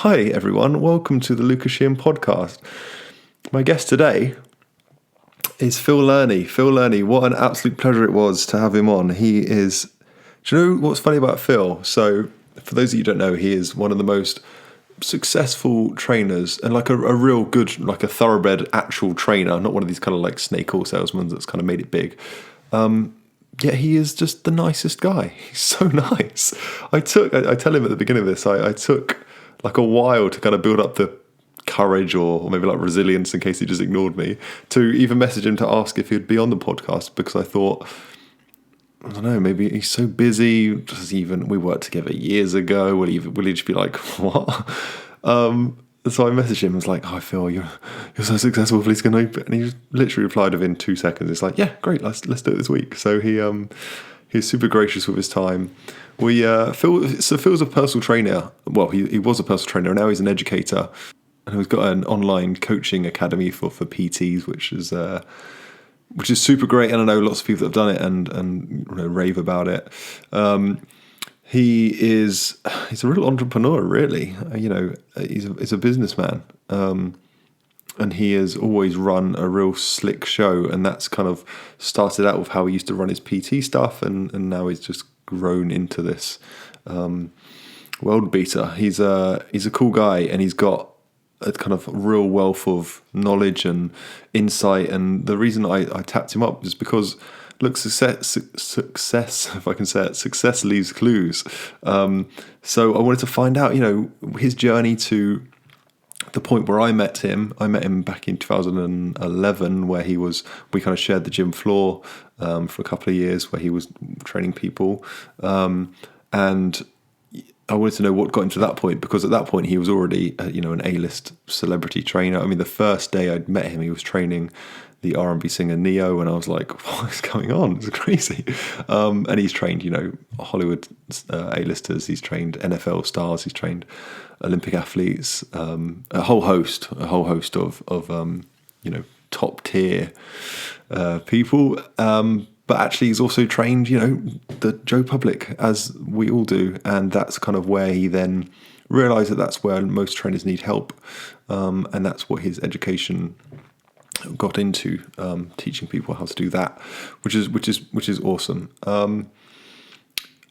Hi everyone, welcome to the Sheehan podcast. My guest today is Phil Learney. Phil Learney, what an absolute pleasure it was to have him on. He is, do you know what's funny about Phil? So, for those of you who don't know, he is one of the most successful trainers and like a real good, like a thoroughbred actual trainer, not one of these kind of like snake oil salesmen that's kind of made it big. Yet he is just the nicest guy. He's so nice. I tell him at the beginning of this, I took like a while to kind of build up the courage or maybe like resilience in case he just ignored me to even message him to ask if he'd be on the podcast because I thought, I don't know, maybe he's so busy. We worked together years ago. Will he just be like, what? So I messaged him and was like, "Hi Phil, you're so successful. Please can open." And he just literally replied within 2 seconds. It's like, "Yeah, great. Let's do it this week." So he's super gracious with his time. Phil's a personal trainer. Well, he was a personal trainer, and now he's an educator. And he's got an online coaching academy for PTs, which is super great. And I know lots of people that have done it and rave about it. He's a real entrepreneur, really. He's a businessman, and he has always run a real slick show. And that's kind of started out with how he used to run his PT stuff, and now he's just grown into this world beater. He's a cool guy, and he's got a kind of real wealth of knowledge and insight. And the reason I tapped him up is because, look, success, if I can say it, success leaves clues. So I wanted to find out, his journey to the point where I met him. I met him back in 2011, where we kind of shared the gym floor for a couple of years, where he was training people. And I wanted to know what got him to that point, because at that point he was already, an A-list celebrity trainer. I mean, the first day I'd met him, he was training the R&B singer Neo, and I was like, what is going on? It's crazy. And he's trained, Hollywood A-listers. He's trained NFL stars. He's trained Olympic athletes. A whole host of top tier people. But actually, he's also trained, the Joe Public, as we all do, and that's kind of where he then realised that that's where most trainers need help, and that's what his education got into, teaching people how to do that, which is awesome.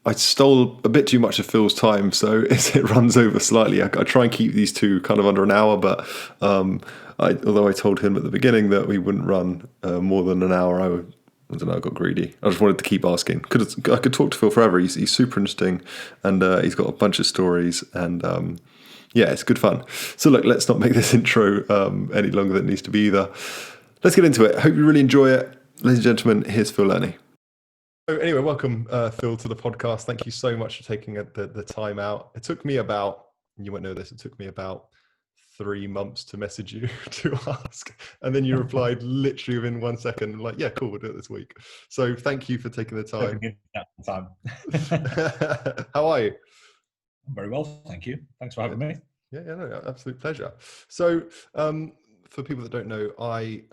I stole a bit too much of Phil's time, so it runs over slightly. I try and keep these two kind of under an hour, but although I told him at the beginning that we wouldn't run more than an hour, I don't know, I got greedy. I just wanted to keep asking. I could talk to Phil forever. He's super interesting, and he's got a bunch of stories, and it's good fun. So look, let's not make this intro any longer than it needs to be either. Let's get into it. Hope you really enjoy it. Ladies and gentlemen, here's Phil Learney. So anyway, welcome Phil to the podcast. Thank you so much for taking the time out. It took me about, you won't know this, it took me about 3 months to message you to ask, and then you replied literally within 1 second. I'm like, yeah, cool, we'll do it this week. So thank you for taking the time. How are you? Very well, thank you. Thanks for having me. Yeah, no, absolute pleasure. So for people that don't know, I'm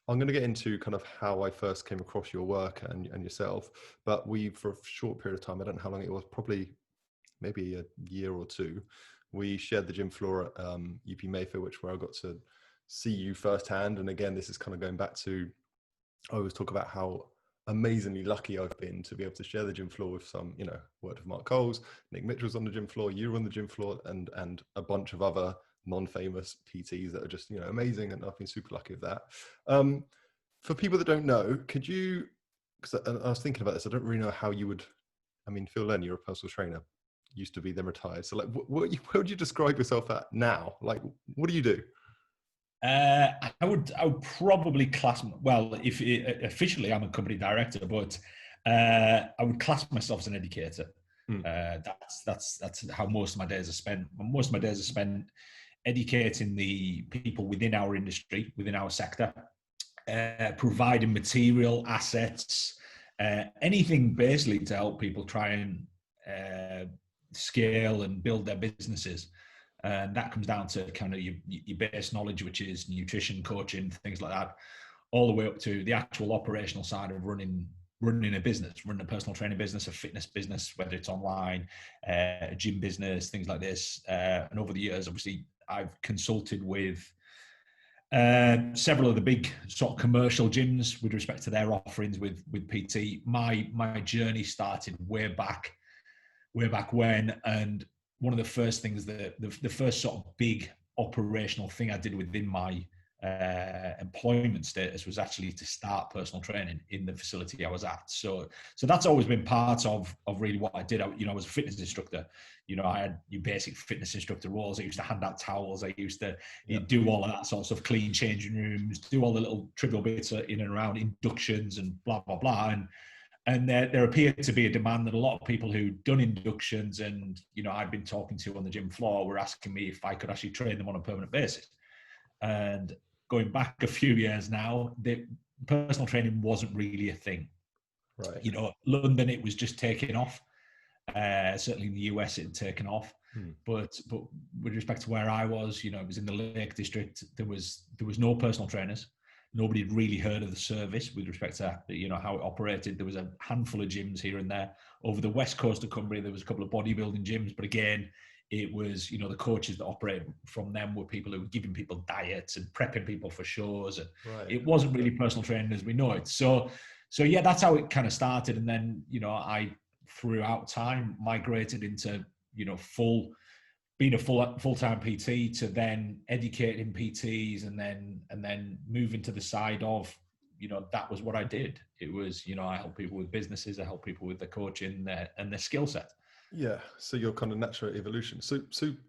going to get into kind of how I first came across your work and yourself, but for a short period of time, I don't know how long it was, probably maybe a year or two, we shared the gym floor at UP Mayfair, where I got to see you firsthand. And again, this is kind of going back to, I always talk about how amazingly lucky I've been to be able to share the gym floor with some, word of Mark Coles, Nick Mitchell's on the gym floor, you were on the gym floor, and a bunch of other non-famous PTs that are just, amazing. And I've been super lucky with that. For people that don't know, could you, because I was thinking about this, I don't really know how you would, Phil Learney, you're a personal trainer, used to be, then retired. So like, what would you describe yourself at now? Like, what do you do? I would probably class, well, if officially I'm a company director, but I would class myself as an educator. That's how most of my days are spent. Most of my days are spent educating the people within our industry, within our sector, providing material, assets, anything basically to help people try and scale and build their businesses. And that comes down to kind of your base knowledge, which is nutrition, coaching, things like that, all the way up to the actual operational side of running running a business, running a personal training business, a fitness business, whether it's online, a gym business, things like this. And over the years, obviously, I've consulted with several of the big sort of commercial gyms with respect to their offerings with PT. My journey started way back when, and one of the first things that the first sort of big operational thing I did within my employment status was actually to start personal training in the facility I was at. So that's always been part of really what I did. I was a fitness instructor. I had your basic fitness instructor roles. I used to hand out towels. I used to do all of that sort of stuff, clean changing rooms, do all the little trivial bits in and around inductions and blah, blah, blah. And there appeared to be a demand that a lot of people who'd done inductions and, I'd been talking to on the gym floor were asking me if I could actually train them on a permanent basis. And going back a few years now, the personal training wasn't really a thing. Right. London, it was just taking off. Certainly in the US, it had taken off. But with respect to where I was, it was in the Lake District. There was no personal trainers. Nobody had really heard of the service with respect to how it operated. There was a handful of gyms here and there. Over the west coast of Cumbria, there was a couple of bodybuilding gyms, but again, it was the coaches that operated from them were people who were giving people diets and prepping people for shows, and it wasn't really personal training as we know it. So yeah, that's how it kind of started, and then I throughout time migrated into being a full-time PT to then educating PTs and then moving to the side of, that was what I did. It was, I help people with businesses, I help people with their coaching and their skill set. Yeah. So your kind of natural evolution. So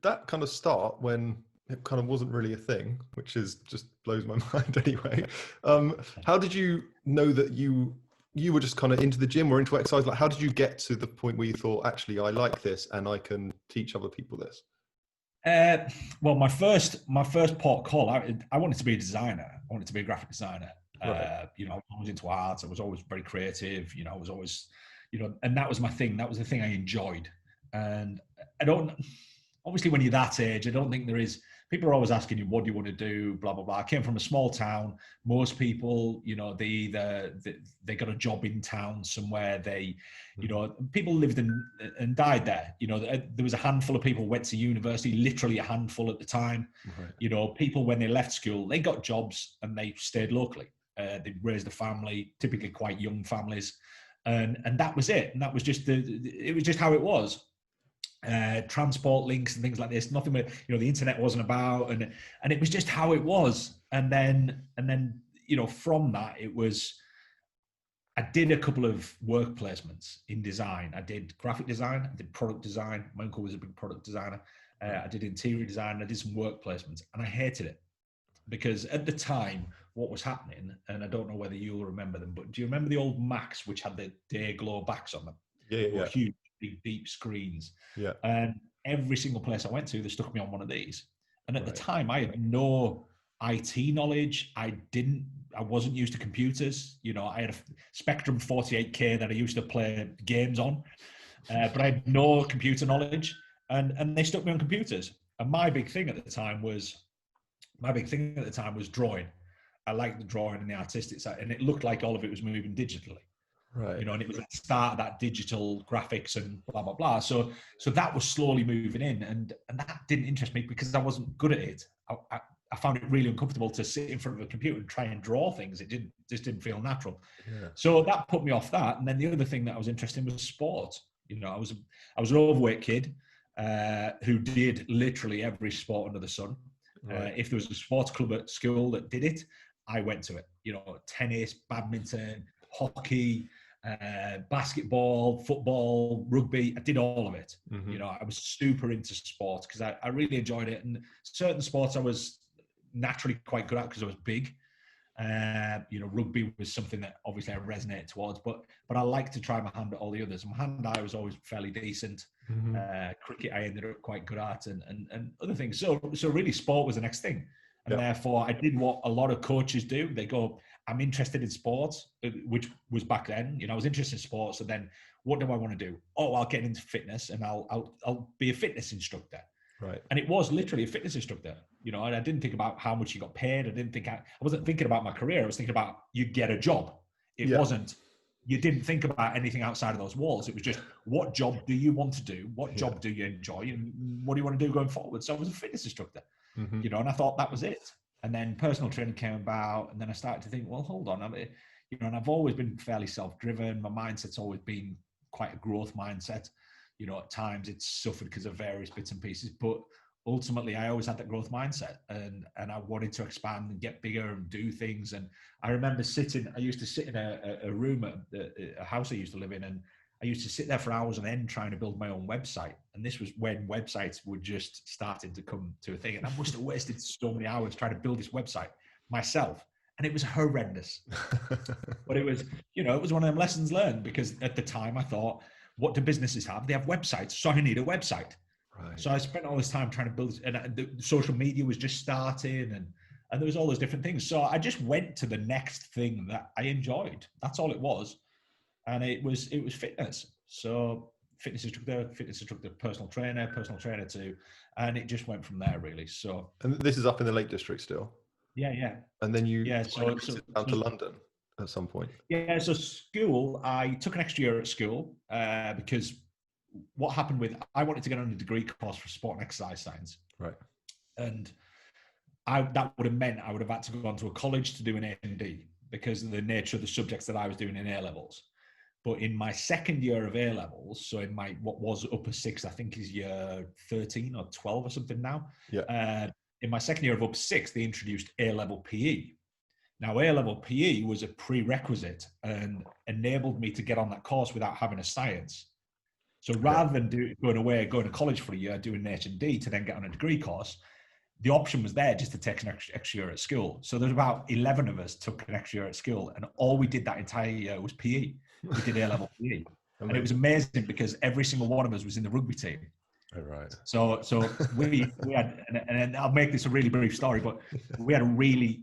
that kind of start when it kind of wasn't really a thing, which is just blows my mind anyway. How did you know that you were just kind of into the gym or into exercise? Like, how did you get to the point where you thought, actually, I like this and I can teach other people this? Well, my first port call, I wanted to be a designer. I wanted to be a graphic designer. Right. I was into art. I was always very creative. I was always, and that was my thing. That was the thing I enjoyed. And obviously when you're that age, I don't think there is, people are always asking you, what do you want to do? Blah, blah, blah. I came from a small town. Most people, they got a job in town somewhere. People lived and died there. There was a handful of people who went to university, literally a handful at the time. Right. People, when they left school, they got jobs and they stayed locally. They raised a family, typically quite young families. And that was it. And that was just it was just how it was. Transport links and things like this, nothing where the internet wasn't about, and it was just how it was. And then from that, it was, I did a couple of work placements in design. I did graphic design, I did product design. My uncle was a big product designer. I did interior design, I did some work placements, and I hated it because at the time what was happening, and I don't know whether you'll remember them, but do you remember the old Macs which had the day glow backs on them? Yeah. Huge, big, deep screens. Yeah. And every single place I went to, they stuck me on one of these. And at the time, I had no IT knowledge. I wasn't used to computers. I had a Spectrum 48K that I used to play games on, but I had no computer knowledge. And they stuck me on computers. And my big thing at the time was drawing. I liked the drawing and the artistic side, and it looked like all of it was moving digitally. Right. And it was the start of that digital graphics and blah, blah, blah. So that was slowly moving in, and that didn't interest me because I wasn't good at it. I found it really uncomfortable to sit in front of a computer and try and draw things. It just didn't feel natural. Yeah. So that put me off that. And then the other thing that I was interested in was sport. I was an overweight kid who did literally every sport under the sun. Right. If there was a sports club at school that did it, I went to it. Tennis, badminton, hockey, basketball, football, rugby. I did all of it. Mm-hmm. I was super into sports because I really enjoyed it. And certain sports I was naturally quite good at because I was big. Rugby was something that obviously I resonated towards, but I like to try my hand at all the others. My hand-eye was always fairly decent. Mm-hmm. Cricket I ended up quite good at, and other things. So really, sport was the next thing, and therefore I did what a lot of coaches do. They go, I'm interested in sports, which was back then. I was interested in sports, and then what do I want to do? Oh, I'll get into fitness, and I'll be a fitness instructor. Right. And it was literally a fitness instructor. And I didn't think about how much you got paid. I wasn't thinking about my career. I was thinking about you get a job. It wasn't, you didn't think about anything outside of those walls. It was just, what job do you want to do? What job do you enjoy? And what do you want to do going forward? So I was a fitness instructor, you know, and I thought that was it. And then personal training came about, and then I started to think, well, hold on, you know, and I've always been fairly self-driven. My mindset's always been quite a growth mindset. You know, at times it's suffered because of various bits and pieces, but ultimately I always had that growth mindset, and I wanted to expand and get bigger and do things. And I remember I used to sit in a room at a house I used to live in, and I used to sit there for hours on end trying to build my own website. And this was when websites were just starting to come to a thing. And I must have wasted so many hours trying to build this website myself. And it was horrendous. But it was, you know, it was one of them lessons learned, because at the time I thought, what do businesses have? They have websites. So I need a website. Right. So I spent all this time trying to build, and the social media was just starting, and there was all those different things. So I just went to the next thing that I enjoyed. That's all it was. And it was fitness. So fitness instructor, personal trainer too. And it just went from there, really. So. And this is up in the Lake District still? Yeah. And then you so down to London at some point? Yeah, so school, I took an extra year at school because what happened with, I wanted to get on a degree course for sport and exercise science. Right. And that would have meant I would have had to go on to a college to do an A&D because of the nature of the subjects that I was doing in A-levels. But in my second year of A-levels, so in my, what was upper six, I think is year 13 or 12 or something now. Yeah. In my second year of upper six, they introduced A-level PE. Now, A-level PE was a prerequisite and enabled me to get on that course without having a science. So rather than going to college for a year, doing an H&D to then get on a degree course, the option was there just to take an extra year at school. So there's about 11 of us took an extra year at school, and all we did that entire year was PE. We did A-level PE. And it was amazing because every single one of us was in the rugby team. Oh, right. So we had, and I'll make this a really brief story, but we had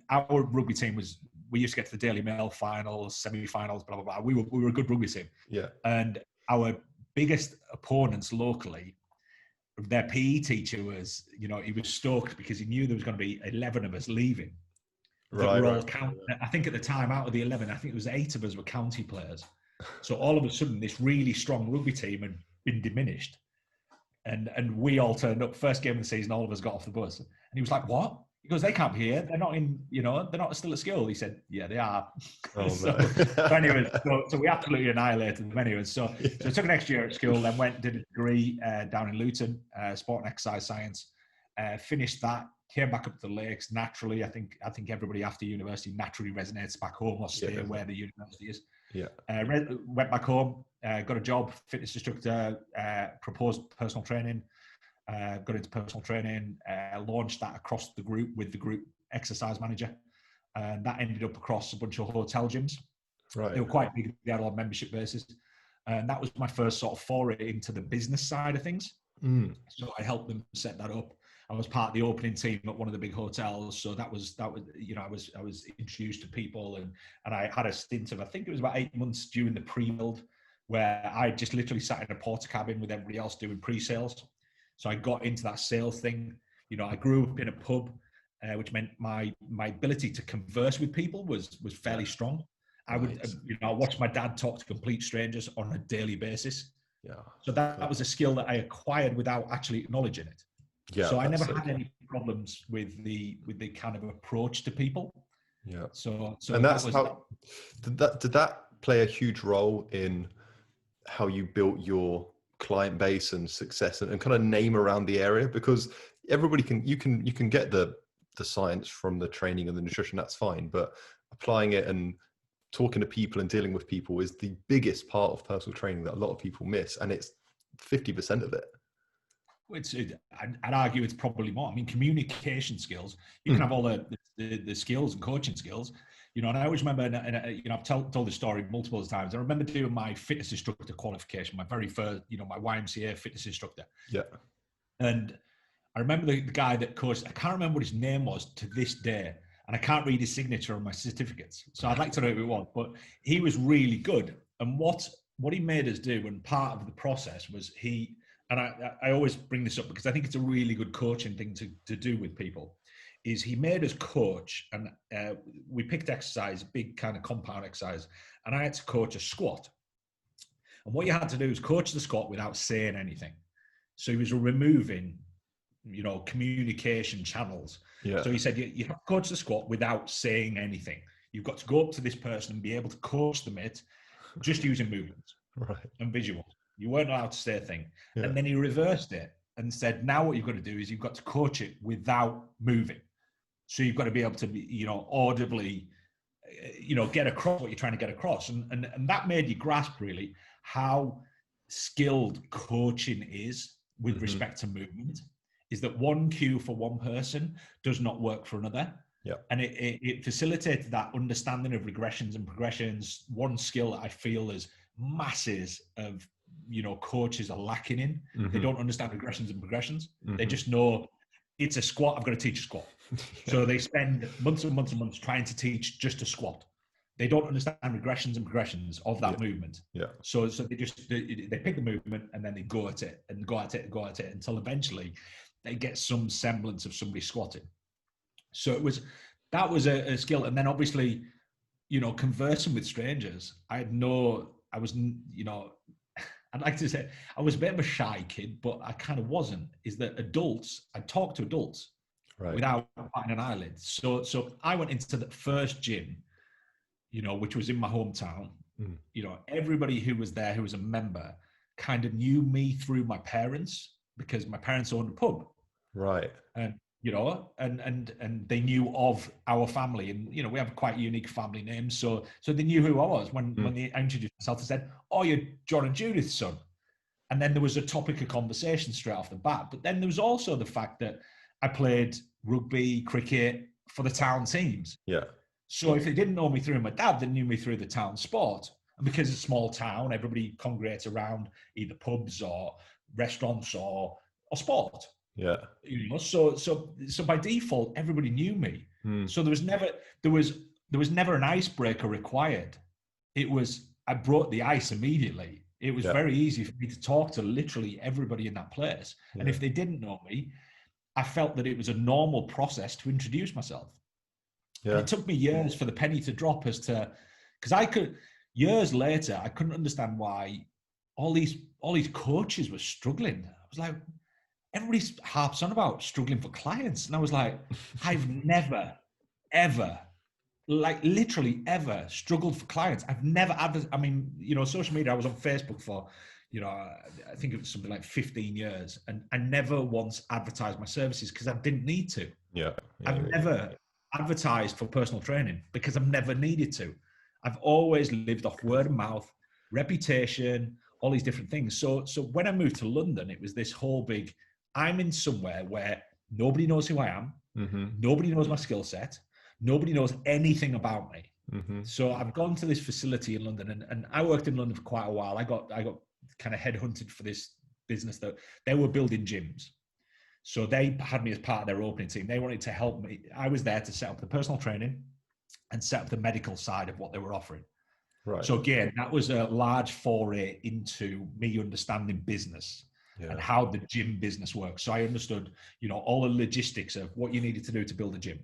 our rugby team we used to get to the Daily Mail finals, semi-finals, blah, blah, blah. We were a good rugby team. Yeah. And our biggest opponents locally, their PE teacher was, you know, he was stoked because he knew there was going to be 11 of us leaving. Right. I think at the time, out of the 11, I think it was 8 of us were county players. So all of a sudden, this really strong rugby team had been diminished. And we all turned up. First game of the season, all of us got off the bus. And he was like, what? He goes, they can't be here. They're not in, you know, they're not still at school. He said, yeah, they are. Oh, so anyway, so we absolutely annihilated them anyway. So I took an extra year at school, then did a degree down in Luton, sport and exercise science. Finished that, came back up to the Lakes naturally. I think everybody after university naturally resonates back home or stay where the university is. Yeah. Went back home, got a job, fitness instructor, proposed personal training. Got into personal training, launched that across the group with the group exercise manager. And that ended up across a bunch of hotel gyms. Right. They were quite big. They had a lot of membership bases. And that was my first sort of foray into the business side of things. So I helped them set that up. I was part of the opening team at one of the big hotels. So that was, you know, I was introduced to people, and I had a stint of, I think it was about 8 months during the pre-build, where I just literally sat in a porter cabin with everybody else doing pre-sales. So I got into that sales thing. You know, I grew up in a pub, which meant my ability to converse with people was fairly strong. I would, you know, I watched my dad talk to complete strangers on a daily basis. Yeah. So that was a skill that I acquired without actually acknowledging it. Yeah. So I never had any problems with the kind of approach to people. Yeah. So and that's how did that play a huge role in how you built your client base and success and kind of name around the area? Because everybody you can get the science from the training and the nutrition, that's fine, but applying it and talking to people and dealing with people is the biggest part of personal training that a lot of people miss, and it's 50% of it. I'd argue it's probably more. I mean, communication skills, you can have all the skills and coaching skills, you know, and I always remember, and you know, I've told this story multiple times. I remember doing my fitness instructor qualification, my very first, you know, my YMCA fitness instructor. Yeah. And I remember the guy that coached, I can't remember what his name was to this day, and I can't read his signature on my certificates. So I'd like to know who it was, but he was really good. And what he made us do, and part of the process was he and I always bring this up because I think it's a really good coaching thing to do with people, is he made us coach, and we picked exercise, a big kind of compound exercise, and I had to coach a squat. And what you had to do is coach the squat without saying anything. So he was removing, communication channels. Yeah. So he said, you have to coach the squat without saying anything. You've got to go up to this person and be able to coach them it just using movements and visuals. You weren't allowed to say a thing. Yeah. And then he reversed it and said, now what you've got to do is you've got to coach it without moving. So you've got to be able to be, audibly, get across what you're trying to get across. And that made you grasp really how skilled coaching is with respect to movement, is that one cue for one person does not work for another. Yeah. And it facilitated that understanding of regressions and progressions. One skill that I feel is masses of, coaches are lacking in. They don't understand regressions and progressions. They just know it's a squat. I've got to teach a squat. So they spend months and months and months trying to teach just a squat. They don't understand regressions and progressions of that movement. Yeah. So they pick the movement and then they go at it and go at it until eventually they get some semblance of somebody squatting. So that was a skill. And then obviously, conversing with strangers, I'd like to say I was a bit of a shy kid, but I kind of wasn't, is that I'd talk to adults without batting an eyelid. So I went into the first gym, which was in my hometown. Everybody who was there, who was a member, kind of knew me through my parents, because my parents owned a pub. Right. And, and they knew of our family, and, we have quite unique family names. So they knew who I was when they introduced myself. They said, "Oh, you're John and Judith's son." And then there was a topic of conversation straight off the bat. But then there was also the fact that I played rugby, cricket for the town teams. Yeah. So if they didn't know me through my dad, they knew me through the town sport. And because it's a small town, everybody congregates around either pubs or restaurants or sport. Yeah. So by default, everybody knew me. So there was never an icebreaker required. I brought the ice immediately. It was very easy for me to talk to literally everybody in that place. Yeah. And if they didn't know me, I felt that it was a normal process to introduce myself. Yeah. And it took me years for the penny to drop years later, I couldn't understand why all these coaches were struggling. I was like, everybody harps on about struggling for clients. And I was like, I've never, ever, like literally ever struggled for clients. I've never social media, I was on Facebook for, I think it was something like 15 years. And I never once advertised my services because I didn't need to. Yeah. I've never advertised for personal training because I've never needed to. I've always lived off word of mouth, reputation, all these different things. So when I moved to London, it was this whole big, I'm in somewhere where nobody knows who I am. Nobody knows my skill set. Nobody knows anything about me. So I've gone to this facility in London, and I worked in London for quite a while. I got kind of headhunted for this business that they were building gyms. So they had me as part of their opening team. They wanted to help me. I was there to set up the personal training and set up the medical side of what they were offering. Right. So again, that was a large foray into me understanding business. Yeah. And how the gym business works. So I understood, all the logistics of what you needed to do to build a gym,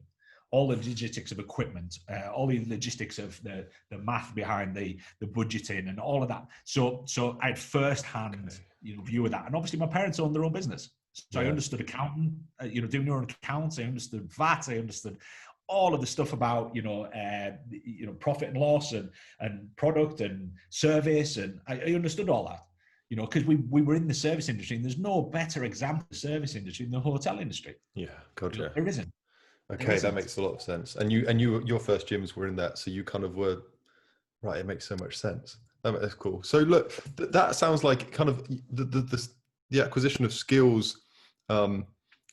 all the logistics of equipment, all the logistics of the math behind the budgeting and all of that. So I had firsthand, view of that. And obviously my parents owned their own business. So I understood accounting, doing your own accounts. I understood VAT. I understood all of the stuff about, profit and loss and product and service. And I understood all that. Because we were in the service industry, and there's no better example of the service industry than the hotel industry. Yeah, gotcha. There isn't. Okay, that makes a lot of sense. And your first gyms were in that, so you kind of were right. It makes so much sense. That's cool. So look, that sounds like kind of the acquisition of skills, kind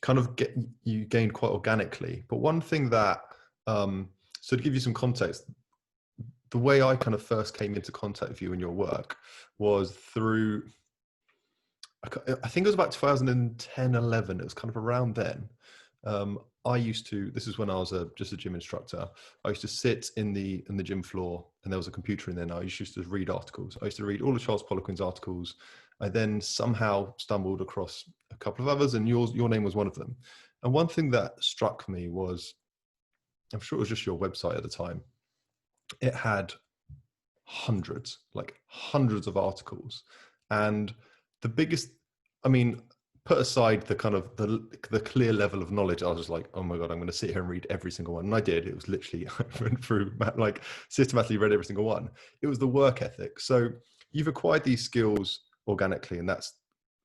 of you gained quite organically. But one thing that, so to give you some context, the way I kind of first came into contact with you and your work was through, I think it was about 2010, 11. It was kind of around then. This is when I was just a gym instructor. I used to sit in the gym floor, and there was a computer in there. And I used to read articles. I used to read all of Charles Poliquin's articles I then somehow stumbled across a couple of others, and your name was one of them. And one thing that struck me was, I'm sure it was just your website at the time, it had hundreds, like hundreds of articles. And the biggest, I mean, put aside the kind of the clear level of knowledge, I was just like, oh my God, I'm going to sit here and read every single one. And I did. It was literally, I went through, like, systematically read every single one. It was the work ethic. So you've acquired these skills organically, and that's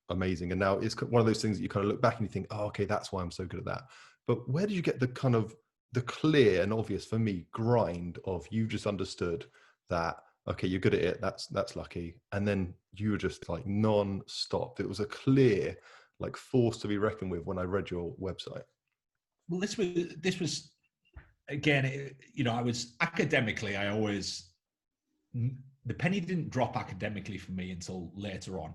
amazing. And now it's one of those things that you kind of look back and you think, oh, okay, that's why I'm so good at that. But where did you get the kind of the clear and obvious, for me, grind of, you just understood that, okay, you're good at it, that's lucky, and then you were just like non-stop? It was a clear, like, force to be reckoned with when I read your website. Well, this was again, I was academically, I always, the penny didn't drop academically for me until later on.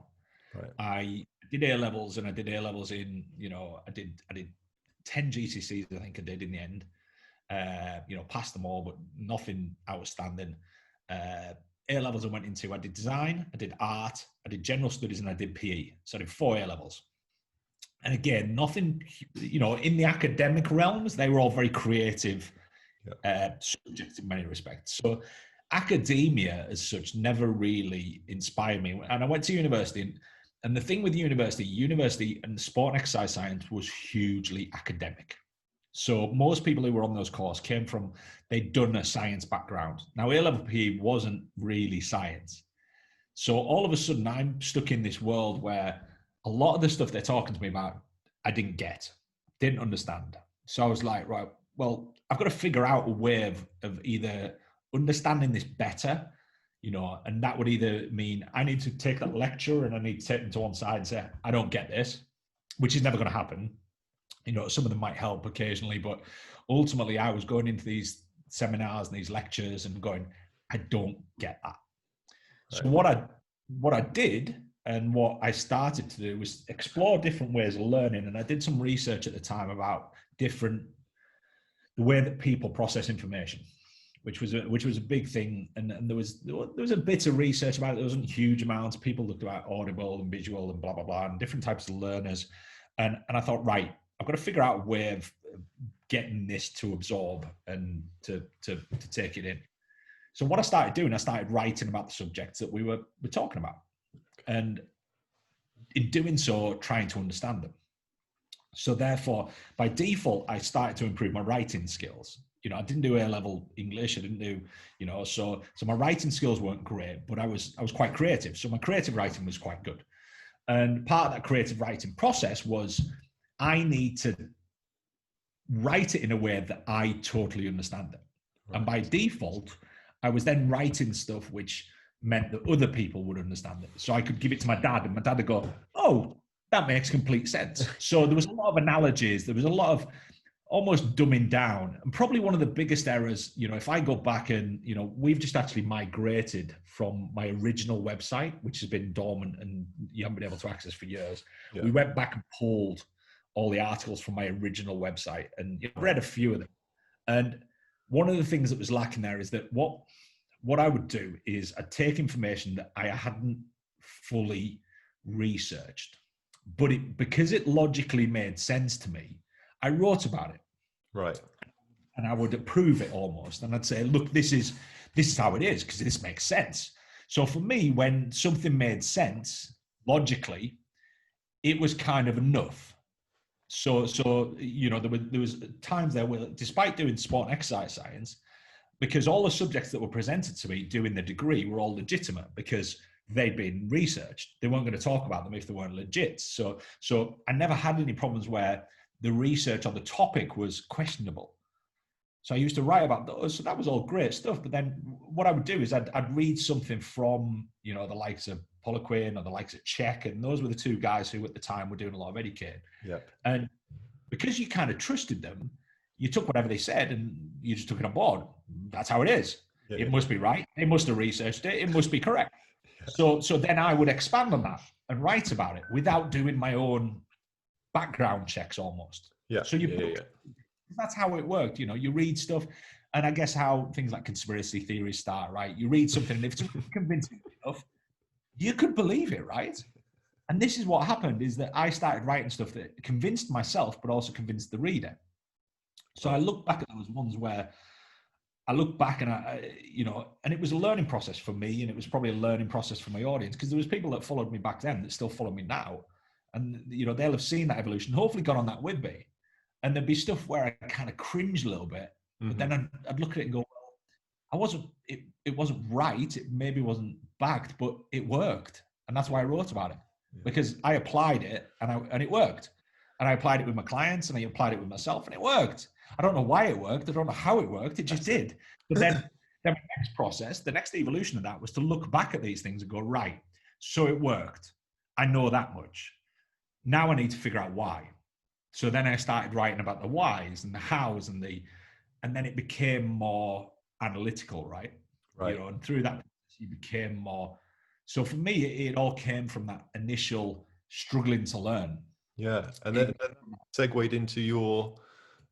Right. I did A levels, and I did A levels in, I did 10 GCSEs, I think I did in the end. Passed them all, but nothing outstanding. A levels I went into, I did design, I did art, I did general studies, and I did PE. So I did 4 A levels. And again, nothing, in the academic realms, they were all very creative subjects in many respects. So academia as such never really inspired me. And I went to university, and the thing with university and sport and exercise science was hugely academic. So most people who were on those courses came from, they'd done a science background. Now, A-level PE wasn't really science. So all of a sudden, I'm stuck in this world where a lot of the stuff they're talking to me about, I didn't get, didn't understand. So I was like, right, well, I've got to figure out a way of either understanding this better, and that would either mean I need to take that lecture and I need to take them to one side and say, I don't get this, which is never going to happen. Some of them might help occasionally, but ultimately I was going into these seminars and these lectures and going, I don't get that. Right. So what I did and what I started to do was explore different ways of learning. And I did some research at the time about the way that people process information, which was a big thing. And there was a bit of research about it. There wasn't huge amounts. People looked about audible and visual and blah, blah, blah, and different types of learners. And I thought, right, I've got to figure out a way of getting this to absorb and to take it in. So what I started doing, I started writing about the subjects that we were talking about. And in doing so, trying to understand them. So therefore, by default, I started to improve my writing skills. I didn't do A-level English. I didn't do, so my writing skills weren't great, but I was quite creative. So my creative writing was quite good. And part of that creative writing process was, I need to write it in a way that I totally understand it. Right. And by default, I was then writing stuff which meant that other people would understand it. So I could give it to my dad, and my dad would go, oh, that makes complete sense. So there was a lot of analogies. There was a lot of almost dumbing down. And probably one of the biggest errors, if I go back and, we've just actually migrated from my original website, which has been dormant and you haven't been able to access for years. Yeah. We went back and pulled all the articles from my original website and read a few of them. And one of the things that was lacking there is that what I would do is I'd take information that I hadn't fully researched, but because it logically made sense to me, I wrote about it. Right. And I would approve it almost. And I'd say, look, this is how it is, because this makes sense. So for me, when something made sense logically, it was kind of enough. So there was times there where, despite doing sport and exercise science, because all the subjects that were presented to me doing the degree were all legitimate because they'd been researched. They weren't going to talk about them if they weren't legit. So I never had any problems where the research on the topic was questionable. So I used to write about those. So that was all great stuff. But then what I would do is I'd read something from, the likes of Poliquin or the likes of Czech. And those were the two guys who at the time were doing a lot of educating. Yep. And because you kind of trusted them, you took whatever they said and you just took it on board. That's how it is. Yeah, it must be right. They must have researched it. It must be correct. Yeah. So then I would expand on that and write about it without doing my own background checks almost. Yeah. So that's how it worked. You read stuff, and I guess how things like conspiracy theories start, right? You read something, and if it's convincing enough, you could believe it, right? And this is what happened, is that I started writing stuff that convinced myself, but also convinced the reader. So I look back at those ones where I look back and and it was a learning process for me, and it was probably a learning process for my audience, because there was people that followed me back then that still follow me now. And, they'll have seen that evolution, hopefully gone on that with me. And there'd be stuff where I kind of cringe a little bit, but then I'd look at it and go, well, it wasn't right. It maybe wasn't backed, but it worked. And that's why I wrote about it, because I applied it and it worked. And I applied it with my clients and I applied it with myself and it worked. I don't know why it worked. I don't know how it worked. It just did. But then the next process, the next evolution of that was to look back at these things and go, right, so it worked. I know that much. Now I need to figure out why. So then I started writing about the whys and the hows and then it became more analytical, right? And through that, you became more. So for me, it all came from that initial struggling to learn. Yeah. And then segued into your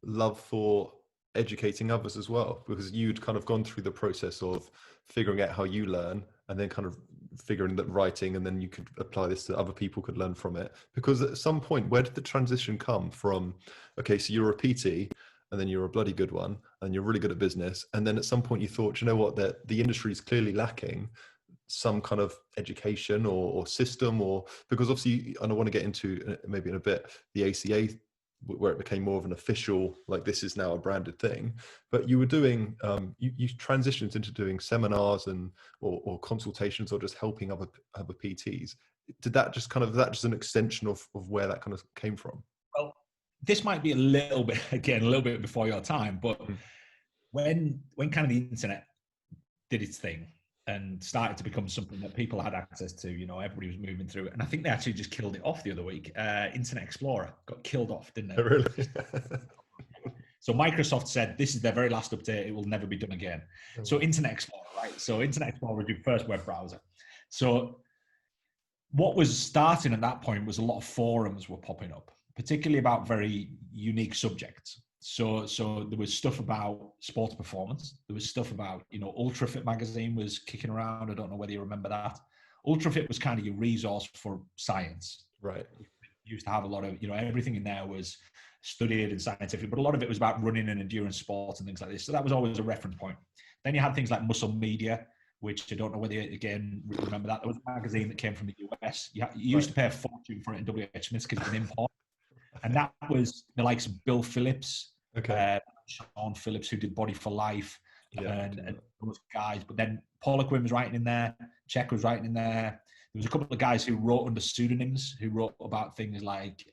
love for educating others as well, because you'd kind of gone through the process of figuring out how you learn and then kind of figuring that writing, and then you could apply this to other people could learn from it. Because at some point, where did the transition come from? Okay, so you're a PT and then you're a bloody good one and you're really good at business. And then at some point you thought, you know what, that the industry is clearly lacking some kind of education or system, or because obviously, and I want to get into maybe in a bit, the ACA, where it became more of an official, like this is now a branded thing, but you were doing, you transitioned into doing seminars and or consultations or just helping other PTs. Did that just kind of, that just an extension of where that kind of came from? Well, this might be a little bit before your time, but when kind of the internet did its thing and started to become something that people had access to, everybody was moving through it. And I think they actually just killed it off the other week. Internet Explorer got killed off, didn't it? Really? So Microsoft said, this is their very last update. It will never be done again. So Internet Explorer, right? So Internet Explorer was your first web browser. So what was starting at that point was a lot of forums were popping up, particularly about very unique subjects. So there was stuff about sports performance. There was stuff about, Ultrafit magazine was kicking around. I don't know whether you remember that. Ultrafit was kind of your resource for science. Right. You used to have a lot of, everything in there was studied and scientific, but a lot of it was about running and endurance sports and things like this. So that was always a reference point. Then you had things like Muscle Media, which I don't know whether you, again, remember that. There was a magazine that came from the US. You used to pay a fortune for it in WH Smith's because it was an import. And that was the likes of Bill Phillips, Sean Phillips, who did Body for Life, and those guys. But then Paula Quinn was writing in there, Czech was writing in there. There was a couple of guys who wrote under pseudonyms, who wrote about things like,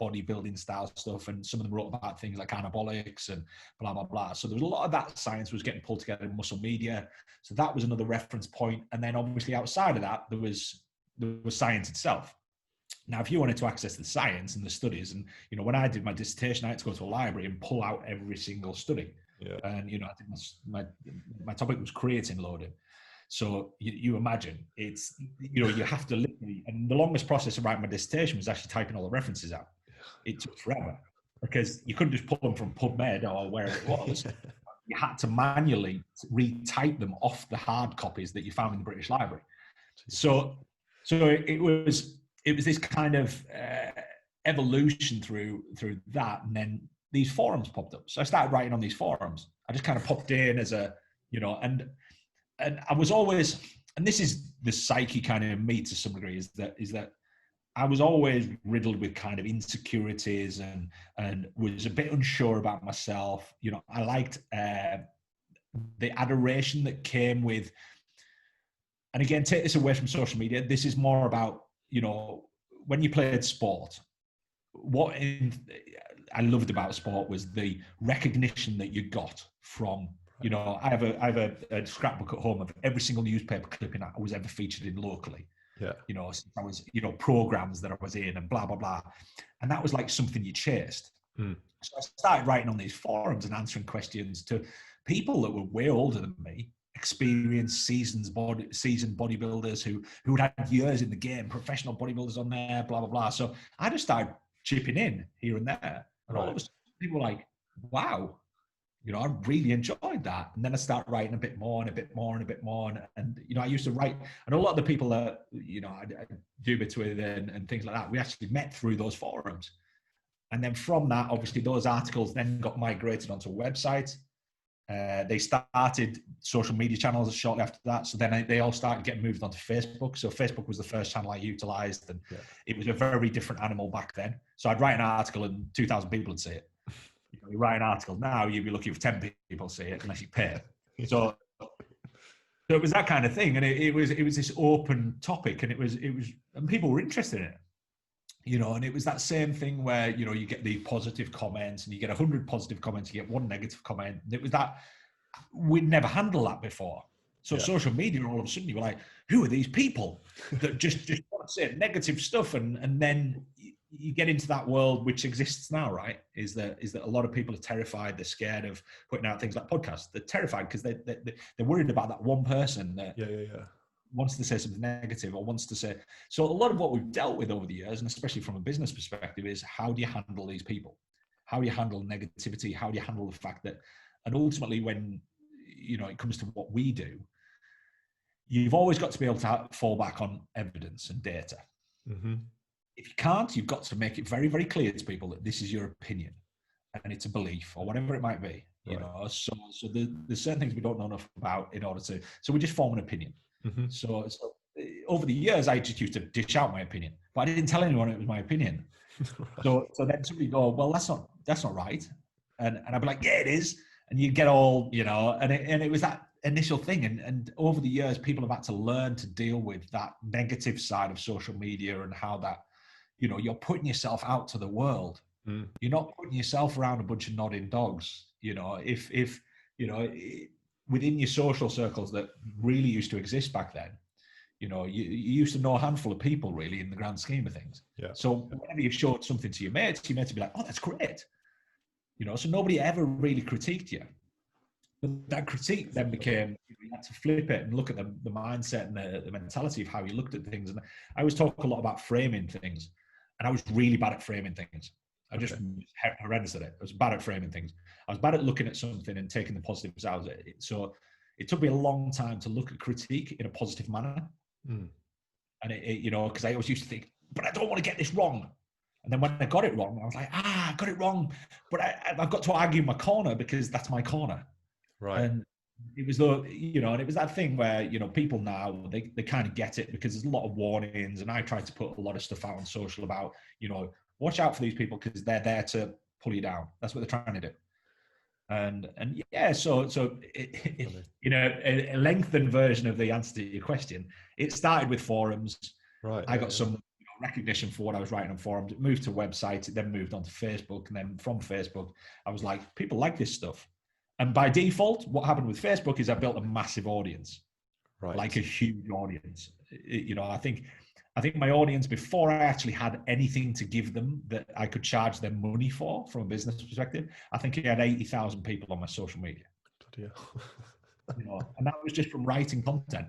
bodybuilding style stuff. And some of them wrote about things like anabolics and blah, blah, blah. So there was a lot of that science was getting pulled together in Muscle Media. So that was another reference point. And then obviously outside of that, there was science itself. Now, if you wanted to access the science and the studies, and, when I did my dissertation, I had to go to a library and pull out every single study. Yeah. And, I think my topic was creatine loading. So you imagine it's, you have to literally, and the longest process of writing my dissertation was actually typing all the references out. It took forever because you couldn't just pull them from PubMed or wherever it was. You had to manually retype them off the hard copies that you found in the British Library. So it was this kind of evolution through that, and then these forums popped up. So I started writing on these forums. I just kind of popped in as a, and I was always, and this is the psyche kind of me to some degree, is that I was always riddled with kind of insecurities and was a bit unsure about myself. I liked the adoration that came with, and again, take this away from social media. This is more about, when you played sport, what I loved about sport was the recognition that you got from, I have a scrapbook at home of every single newspaper clipping I was ever featured in locally. Yeah. Since I was, programs that I was in and blah, blah, blah. And that was like something you chased. So I started writing on these forums and answering questions to people that were way older than me, experienced seasoned bodybuilders who had had years in the game, professional bodybuilders on there, blah, blah, blah. So I just started chipping in here and there. And all of a sudden people were like, wow, You know, I really enjoyed that. And then I started writing a bit more and a bit more and a bit more. And you know, I used to write, and a lot of the people that, you know, I do bits with and things like that, we actually met through those forums. And then from that, obviously, those articles then got migrated onto a website. They started social media channels shortly after that. So then they all started getting moved onto Facebook. So Facebook was the first channel I utilized. And it was a very different animal back then. So I'd write an article and 2,000 people would see it. You write an article now, you'd be looking for 10 people to see it unless you pay. So it was that kind of thing, and it was this open topic, and it was, and people were interested in it, you know. And it was that same thing where, you know, you get the positive comments, and you get 100 positive comments, you get one negative comment. And it was that we'd never handled that before. So social media, all of a sudden, you were like, who are these people that just want to say negative stuff, and then you get into that world which exists now, right? Is that a lot of people are terrified, they're scared of putting out things like podcasts. They're terrified because they're worried about that one person that wants to say something negative or wants to say. So a lot of what we've dealt with over the years, and especially from a business perspective, is how do you handle these people? How do you handle negativity? How do you handle the fact that, and ultimately when, you know, it comes to what we do, you've always got to be able to fall back on evidence and data. Mm-hmm. If you can't, you've got to make it very, very clear to people that this is your opinion and it's a belief or whatever it might be. You know, so there's certain things we don't know enough about in order to, so we just form an opinion. Mm-hmm. So over the years, I just used to dish out my opinion, but I didn't tell anyone it was my opinion. So then somebody go, well, that's not right. And I'd be like, yeah, it is. And you get all, you know, and it was that initial thing. And over the years, people have had to learn to deal with that negative side of social media and how that, you know, you're putting yourself out to the world. Mm. You're not putting yourself around a bunch of nodding dogs. You know, if you know, within your social circles that really used to exist back then, you know, you used to know a handful of people really in the grand scheme of things. Yeah. So whenever you showed something to your mates would be like, oh, that's great. You know, so nobody ever really critiqued you. But that critique then became, you had to flip it and look at the mindset and the mentality of how you looked at things. And I always talk a lot about framing things. And I was really bad at framing things. I just horrendous at it. I was bad at framing things. I was bad at looking at something and taking the positives out of it. So it took me a long time to look at critique in a positive manner. Mm. And you know, because I always used to think, but I don't want to get this wrong. And then when I got it wrong, I was like, I got it wrong. But I've got to argue my corner because that's my corner. Right. And it was you know, and it was that thing where, you know, people now, they kind of get it because there's a lot of warnings. And I tried to put a lot of stuff out on social about, you know, watch out for these people because they're there to pull you down. That's what they're trying to do. And yeah, so you know, a lengthened version of the answer to your question. It started with forums. Right. I got some recognition for what I was writing on forums. It moved to websites. It then moved on to Facebook. And then from Facebook, I was like, people like this stuff. And by default, what happened with Facebook is I built a massive audience, like a huge audience. You know, I think my audience, before I actually had anything to give them that I could charge them money for from a business perspective, I think I had 80,000 people on my social media. You know, and that was just from writing content.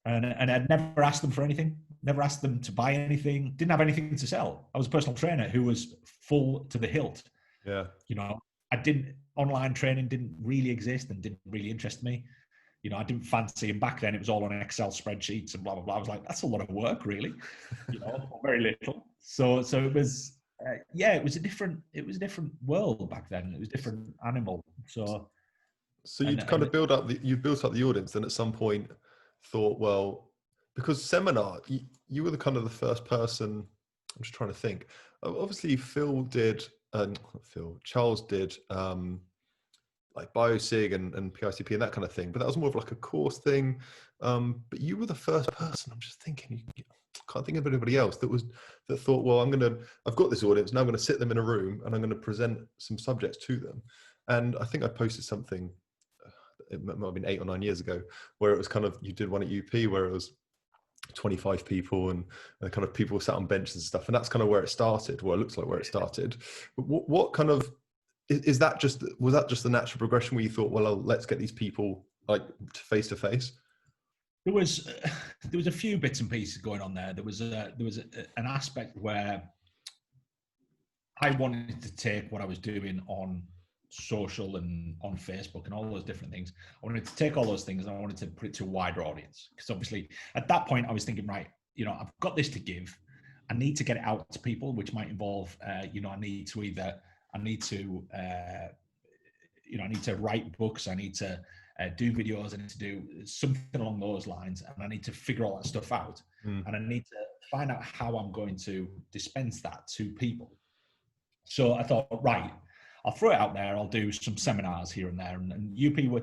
And I'd never asked them for anything, never asked them to buy anything, didn't have anything to sell. I was a personal trainer who was full to the hilt. Yeah. You know, online training didn't really exist and didn't really interest me. You know, I didn't fancy, and back then it was all on Excel spreadsheets and blah, blah, blah. I was like, that's a lot of work, really, you know, very little. So it was, it was a different world back then. It was a different animal. So you'd kind of built up the audience, and at some point thought, well, because seminar, you were the kind of the first person, I'm just trying to think. Obviously Charles did like BioSig and PICP and that kind of thing, but that was more of like a course thing. But you were the first person. I'm just thinking, I can't think of anybody else that thought, well, I've got this audience now. I'm going to sit them in a room and I'm going to present some subjects to them. And I think I posted something. It might have been 8 or 9 years ago, where it was kind of, you did one at UP where it was 25 people and kind of people sat on benches and stuff, and that's kind of where it started. Well, it looks like where it started. But what kind of was that just the natural progression where you thought, well, let's get these people like face to face? There was a few bits and pieces going on there. There was an aspect where I wanted to take what I was doing on social and on Facebook and all those different things. I wanted to take all those things and I wanted to put it to a wider audience. Because obviously at that point I was thinking, right, I've got this to give. I need to get it out to people, which might involve, I need to write books. I need to do videos. I need to do something along those lines. And I need to figure all that stuff out. And I need to find out how I'm going to dispense that to people. So I thought, right, I'll throw it out there. I'll do some seminars here and there. And UP I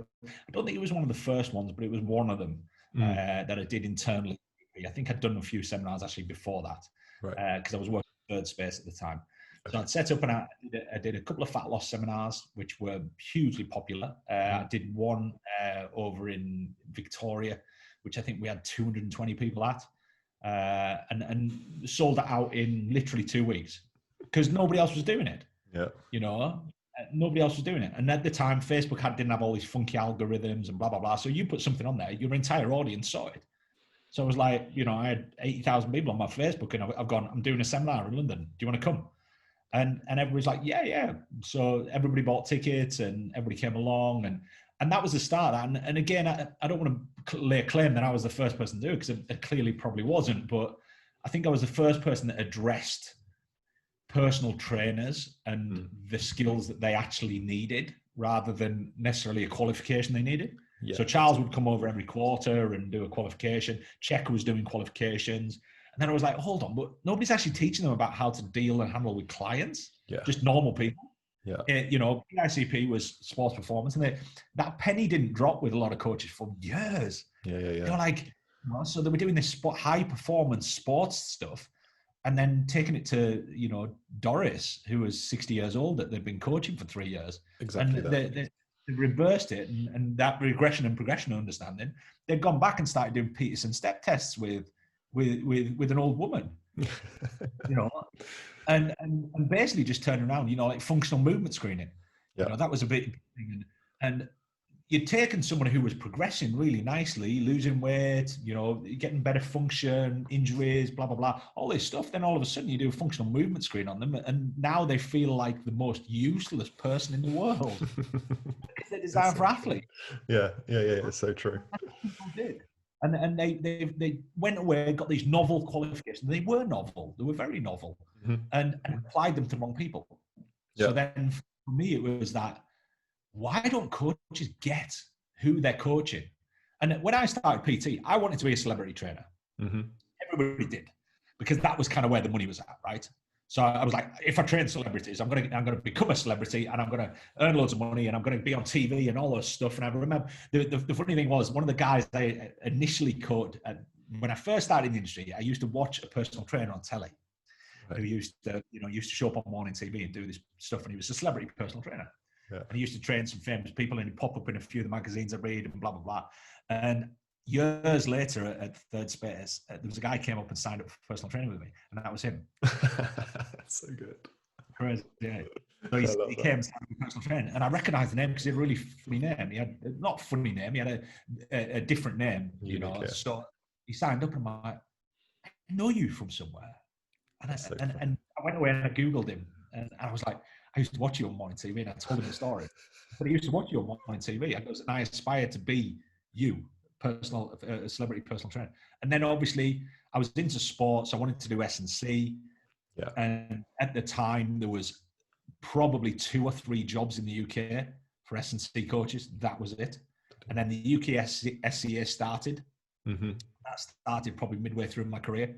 don't think it was one of the first ones, but it was one of them that I did internally. I think I'd done a few seminars actually before that, because I was working at Third Space at the time. So I'd set up and I did a couple of fat loss seminars, which were hugely popular. I did one over in Victoria, which I think we had 220 people at, and sold it out in literally 2 weeks because nobody else was doing it. Yeah. Nobody else was doing it. And at the time, Facebook didn't have all these funky algorithms and blah, blah, blah. So you put something on there, your entire audience saw it. So I was like, I had 80,000 people on my Facebook and I've gone, I'm doing a seminar in London. Do you want to come? And everybody's like, yeah. So everybody bought tickets and everybody came along. And that was the start. And again, I don't want to lay claim that I was the first person to do it because it clearly probably wasn't. But I think I was the first person that addressed personal trainers and the skills that they actually needed rather than necessarily a qualification they needed. Yeah. So Charles would come over every quarter and do a qualification. Checker was doing qualifications. And then I was like, hold on, but nobody's actually teaching them about how to deal and handle with clients, just normal people. Yeah. PICP was sports performance, and that penny didn't drop with a lot of coaches for years. Yeah. They were like, so they were doing this high performance sports stuff, and then taking it to Doris, who was 60 years old, that they'd been coaching for 3 years. Exactly. And they reversed it, and that regression and progression understanding, they'd gone back and started doing Peterson step tests with an old woman, and basically just turning around, like functional movement screening. Yeah. That was a big thing. And you'd taken someone who was progressing really nicely, losing weight, getting better function, injuries, blah, blah, blah, all this stuff. Then all of a sudden you do a functional movement screen on them, and now they feel like the most useless person in the world. They're designed for athletes. Yeah. It's so true. That's what people did. And they went away and got these novel qualifications. They were novel. They were very novel, and applied them to wrong people. Yeah. So then for me, it was that, why don't coaches get who they're coaching? And when I started PT, I wanted to be a celebrity trainer. Everybody did, because that was kind of where the money was at, right? So I was like, if I train celebrities, I'm going to become a celebrity, and I'm going to earn loads of money, and I'm going to be on TV and all this stuff. And I remember the funny thing was, one of the guys I initially coached when I first started in the industry, I used to watch a personal trainer on telly, who used to show up on morning TV and do this stuff, and he was a celebrity personal trainer. Yeah. And he used to train some famous people, and he'd pop up in a few of the magazines I read and blah, blah, blah. And years later at Third Space, there was a guy came up and signed up for personal training with me, and that was him. That's so good. Crazy, yeah. So he came and signed up for personal training, and I recognized the name because he had a really funny name. He had not a funny name, he had a different name, So he signed up, and I'm like, I know you from somewhere. And I went away and I Googled him, and I was like, I used to watch you on morning TV, and I told him the story. But I used to watch you on morning TV, and I aspired to be you. A celebrity personal trainer. And then obviously I was into sports. I wanted to do S&C. Yeah. And at the time there was probably 2 or 3 jobs in the UK for S&C coaches. That was it. And then the UK SCA started. That started probably midway through my career.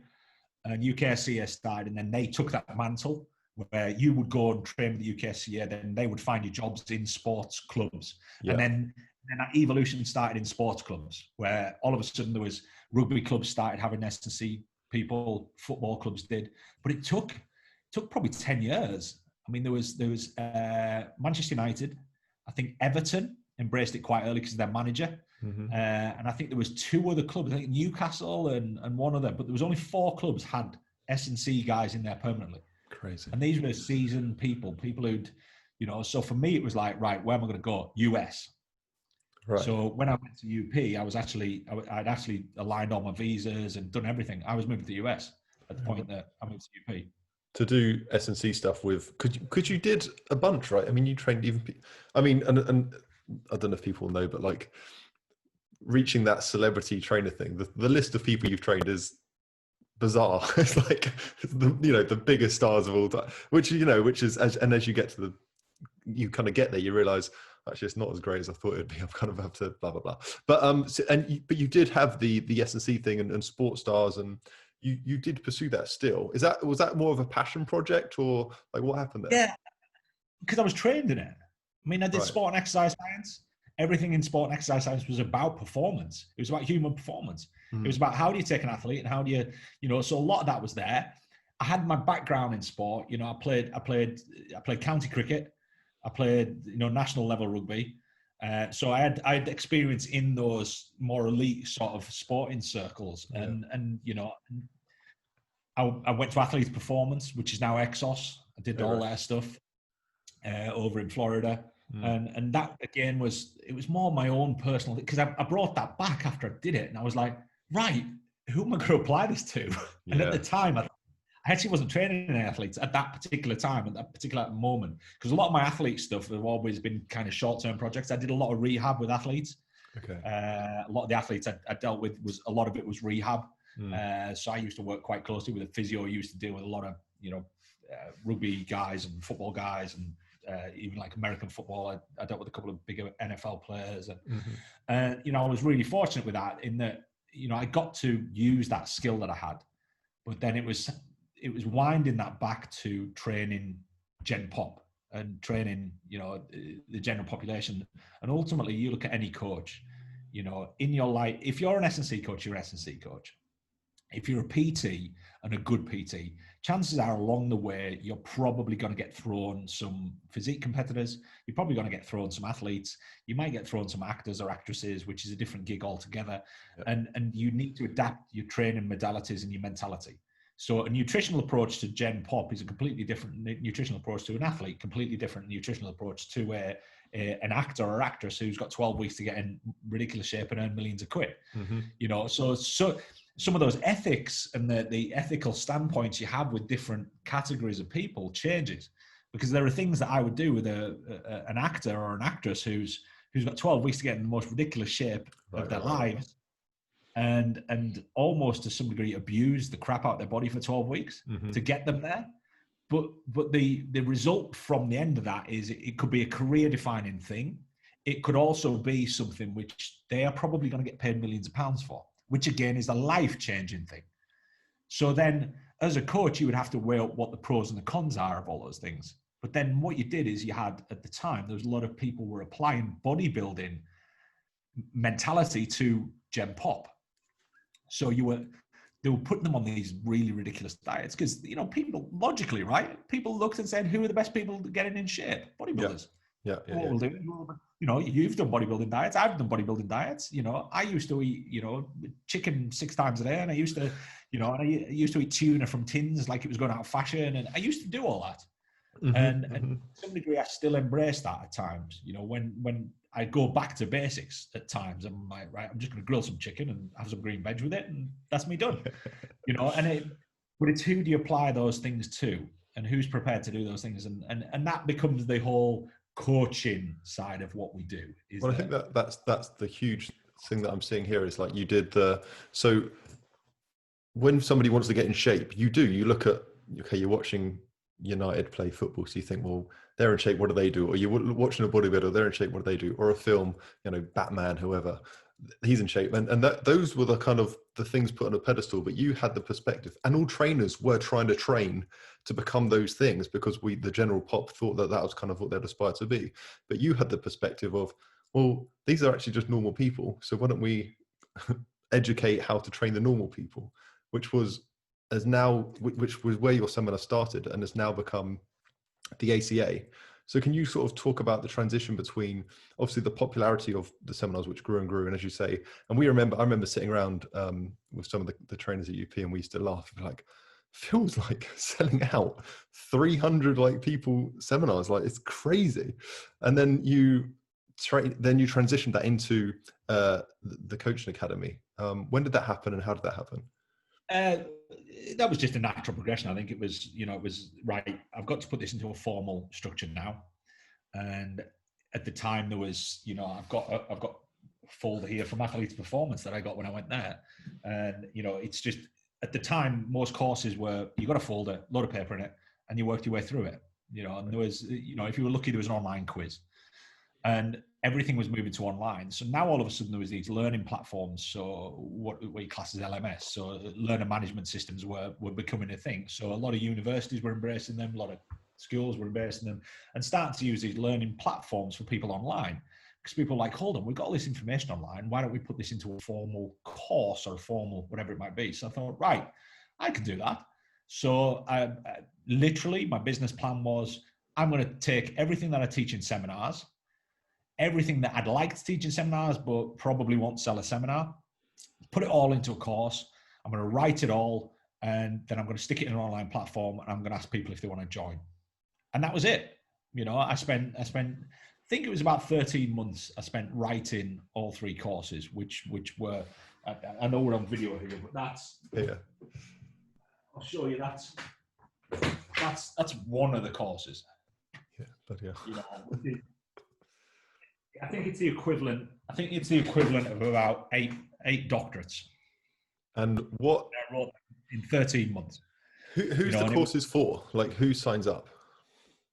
And UK SCA started, and then they took that mantle where you would go and train with the UK SCA, then they would find you jobs in sports clubs. Yeah. And then that evolution started in sports clubs, where all of a sudden there was rugby clubs started having S&C people, football clubs did, but it took probably 10 years. I mean, there was Manchester United, I think Everton embraced it quite early because of their manager, and I think there was 2 other clubs, I think Newcastle and one other, but there was only 4 clubs had S&C guys in there permanently. Crazy. And these were seasoned people who'd, so for me it was like, right, where am I going to go? US. Right. So when I went to UP, I'd actually aligned all my visas and done everything. I was moving to the US at the point that I moved to UP. to do S&C stuff with, because you did a bunch, right? I mean, you trained even, I mean, and I don't know if people know, but like reaching that celebrity trainer thing, the list of people you've trained is bizarre. It's like the biggest stars of all time, which is as you get to you kind of get there, you realize actually it's not as great as I thought it'd be. I'm kind of have to blah blah blah. But but you did have the S&C thing and sports stars, and you did pursue that still. Was that more of a passion project, or like what happened there? Yeah, because I was trained in it. I mean, I did Right. sport and exercise science. Everything in sport and exercise science was about performance. It was about human performance. It was about how do you take an athlete and how do you, so a lot of that was there. I had my background in sport. I played county cricket. I played, national level rugby. So I had experience in those more elite sort of sporting circles. Yeah. And I went to Athletes Performance, which is now Exos. I did all their stuff over in Florida. And that again was more my own personal, because I brought that back after I did it, and I was like, right, who am I going to apply this to? And at the time, I actually wasn't training any athletes at that particular time, at that particular moment, because a lot of my athlete stuff have always been kind of short-term projects. I did a lot of rehab with athletes. Okay. A lot of the athletes I dealt with a lot of it was rehab. So I used to work quite closely with a physio. I used to deal with a lot of rugby guys and football guys, and even like American football. I dealt with a couple of bigger NFL players, and I was really fortunate with that, in that I got to use that skill that I had, but then it was winding that back to training Gen Pop and training the general population. And ultimately, you look at any coach, in your life, if you're an S&C coach, you're an S&C coach. If you're a PT and a good PT, chances are along the way, you're probably going to get thrown some physique competitors. You're probably going to get thrown some athletes. You might get thrown some actors or actresses, which is a different gig altogether. Yep. And you need to adapt your training modalities and your mentality. So a nutritional approach to Gen Pop is a completely different nutritional approach to an athlete, completely different nutritional approach to an actor or actress who's got 12 weeks to get in ridiculous shape and earn millions of quid. So some of those ethics and the ethical standpoints you have with different categories of people changes, because there are things that I would do with an actor or an actress who's got 12 weeks to get in the most ridiculous shape of their lives, and almost to some degree abuse the crap out of their body for 12 weeks to get them there. But the result from the end of that is it could be a career defining thing. It could also be something which they are probably going to get paid millions of pounds for, which again is a life-changing thing. So then as a coach, you would have to weigh up what the pros and the cons are of all those things. But then what you did is you had, at the time, there was a lot of people were applying bodybuilding mentality to Gen Pop. So they were putting them on these really ridiculous diets because, people logically, right? People looked and said, who are the best people getting in shape? Bodybuilders. Yeah. What we'll do, you've done bodybuilding diets. I've done bodybuilding diets. I used to eat, chicken 6 times a day, and I used to, I used to eat tuna from tins like it was going out of fashion, and I used to do all that. And to some degree, I still embrace that at times. When I go back to basics at times, I'm like, right, I'm just going to grill some chicken and have some green veg with it, and that's me done. But it's who do you apply those things to, and who's prepared to do those things, and that becomes the whole coaching side of what we do. I think that's the huge thing that I'm seeing here is like you did so when somebody wants to get in shape, you look at, okay, you're watching United play football, so you think, well, they're in shape, what do they do? Or you're watching a bodybuilder, they're in shape, what do they do? Or a film, Batman, whoever, he's in shape, and those were the kind of the things put on a pedestal. But you had the perspective, and all trainers were trying to train to become those things, because the general pop thought that was kind of what they'd aspire to be. But you had the perspective of, well, these are actually just normal people, so why don't we educate how to train the normal people, which was where your seminar started and has now become the ACA. So can you sort of talk about the transition between obviously the popularity of the seminars, which grew and grew, and as you say, and I remember sitting around with some of the trainers at UP, and we used to laugh, like, feels like selling out 300 people seminars, like it's crazy. And then you transitioned that into the coaching academy. When did that happen, and how did that happen? that was just a natural progression. I think it was, it was right. I've got to put this into a formal structure now. And at the time there was, I've got a folder here from Athletes Performance that I got when I went there. And, it's just, at the time, most courses were, you got a folder, load of paper in it, and you worked your way through it. And there was, if you were lucky, there was an online quiz. And everything was moving to online. So now all of a sudden there was these learning platforms. So what we class as LMS. So learner management systems were becoming a thing. So a lot of universities were embracing them. A lot of schools were embracing them and starting to use these learning platforms for people online. Because people are like, hold on, we've got all this information online. Why don't we put this into a formal course or formal, whatever it might be? So I thought, right, I can do that. So I literally, my business plan was, I'm going to take everything that I teach in seminars, everything that I'd like to teach in seminars, but probably won't sell a seminar, put it all into a course. I'm going to write it all, and then I'm going to stick it in an online platform, and I'm going to ask people if they want to join. And that was it. I think it was about 13 months I spent writing all 3 courses, which were, I know we're on video here, but that's, yeah. I'll show you, that's one of the courses. Yeah, but yeah. I think it's the equivalent. I think it's the equivalent of about eight doctorates. And what I wrote in 13 months. Who's the courses for? Like, who signs up?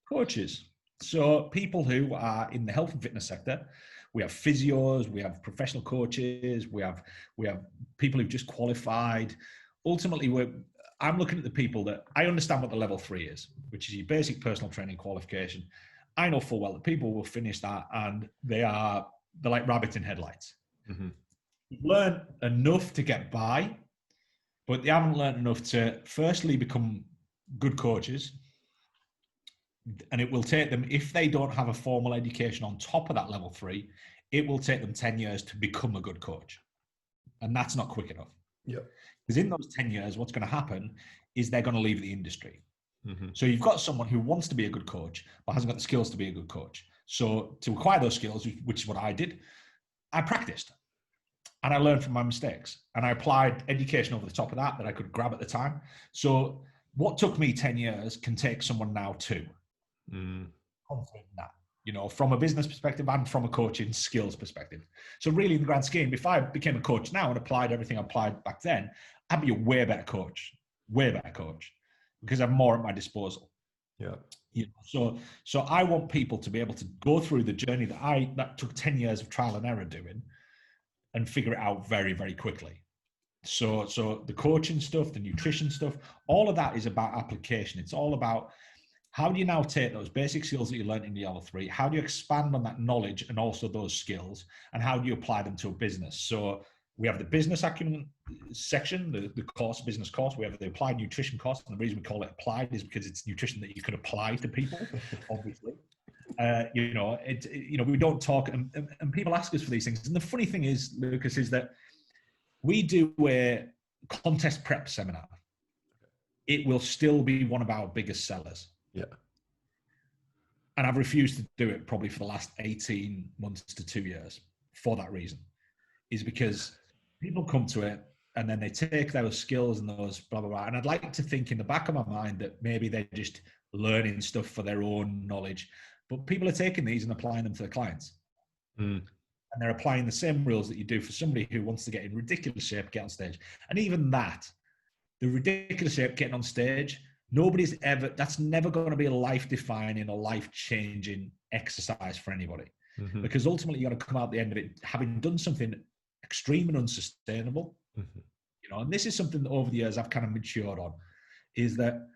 Coaches. So people who are in the health and fitness sector. We have physios, we have professional coaches, we have people who've just qualified. Ultimately, I'm looking at the people that I understand what the level 3 is, which is your basic personal training qualification. I know full well that people will finish that and they're like rabbits in headlights. Mm-hmm. You've learned enough to get by, but they haven't learned enough to firstly become good coaches. And it will take them, if they don't have a formal education on top of that level 3, it will take them 10 years to become a good coach. And that's not quick enough. Yeah. Because in those 10 years, what's going to happen is they're going to leave the industry. Mm-hmm. So you've got someone who wants to be a good coach, but hasn't got the skills to be a good coach. So to acquire those skills, which is what I did, I practiced and I learned from my mistakes and I applied education over the top of that I could grab at the time. So what took me 10 years can take someone now 2. Confident in that, from a business perspective and from a coaching skills perspective. So really in the grand scheme, if I became a coach now and applied everything I applied back then, I'd be a way better coach, because I have more at my disposal. Yeah. So I want people to be able to go through the journey that took 10 years of trial and error doing and figure it out very, very quickly. So the coaching stuff, the nutrition stuff, all of that is about application. It's all about how do you now take those basic skills that you learned in the level 3? How do you expand on that knowledge and also those skills? And how do you apply them to a business? So we have the business acumen section, the course, business course. We have the applied nutrition course. And the reason we call it applied is because it's nutrition that you can apply to people, obviously. We don't talk, and people ask us for these things. And the funny thing is, Lucas, is that we do a contest prep seminar. It will still be one of our biggest sellers. Yeah. And I've refused to do it probably for the last 18 months to 2 years for that reason, is because people come to it and then they take those skills and those blah, blah, blah. And I'd like to think in the back of my mind that maybe they're just learning stuff for their own knowledge, but people are taking these and applying them to their clients. And they're applying the same rules that you do for somebody who wants to get in ridiculous shape, get on stage. And even that, the ridiculous shape, getting on stage, that's never going to be a life-defining or life-changing exercise for anybody. Mm-hmm. Because ultimately you got to come out the end of it having done something extreme and unsustainable. Mm-hmm. And this is something that over the years I've kind of matured on, is that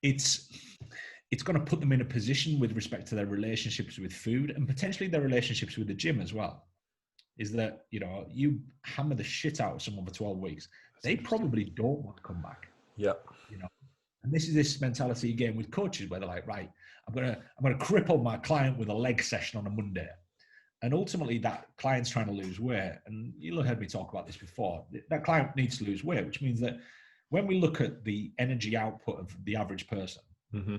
it's going to put them in a position with respect to their relationships with food and potentially their relationships with the gym as well. Is that, you hammer the shit out of someone for 12 weeks, they probably don't want to come back. Yeah. And this is this mentality again with coaches where they're like, right, I'm gonna cripple my client with a leg session on a Monday. And ultimately that client's trying to lose weight. And you'll have heard me talk about this before. That client needs to lose weight, which means that when we look at the energy output of the average person, mm-hmm.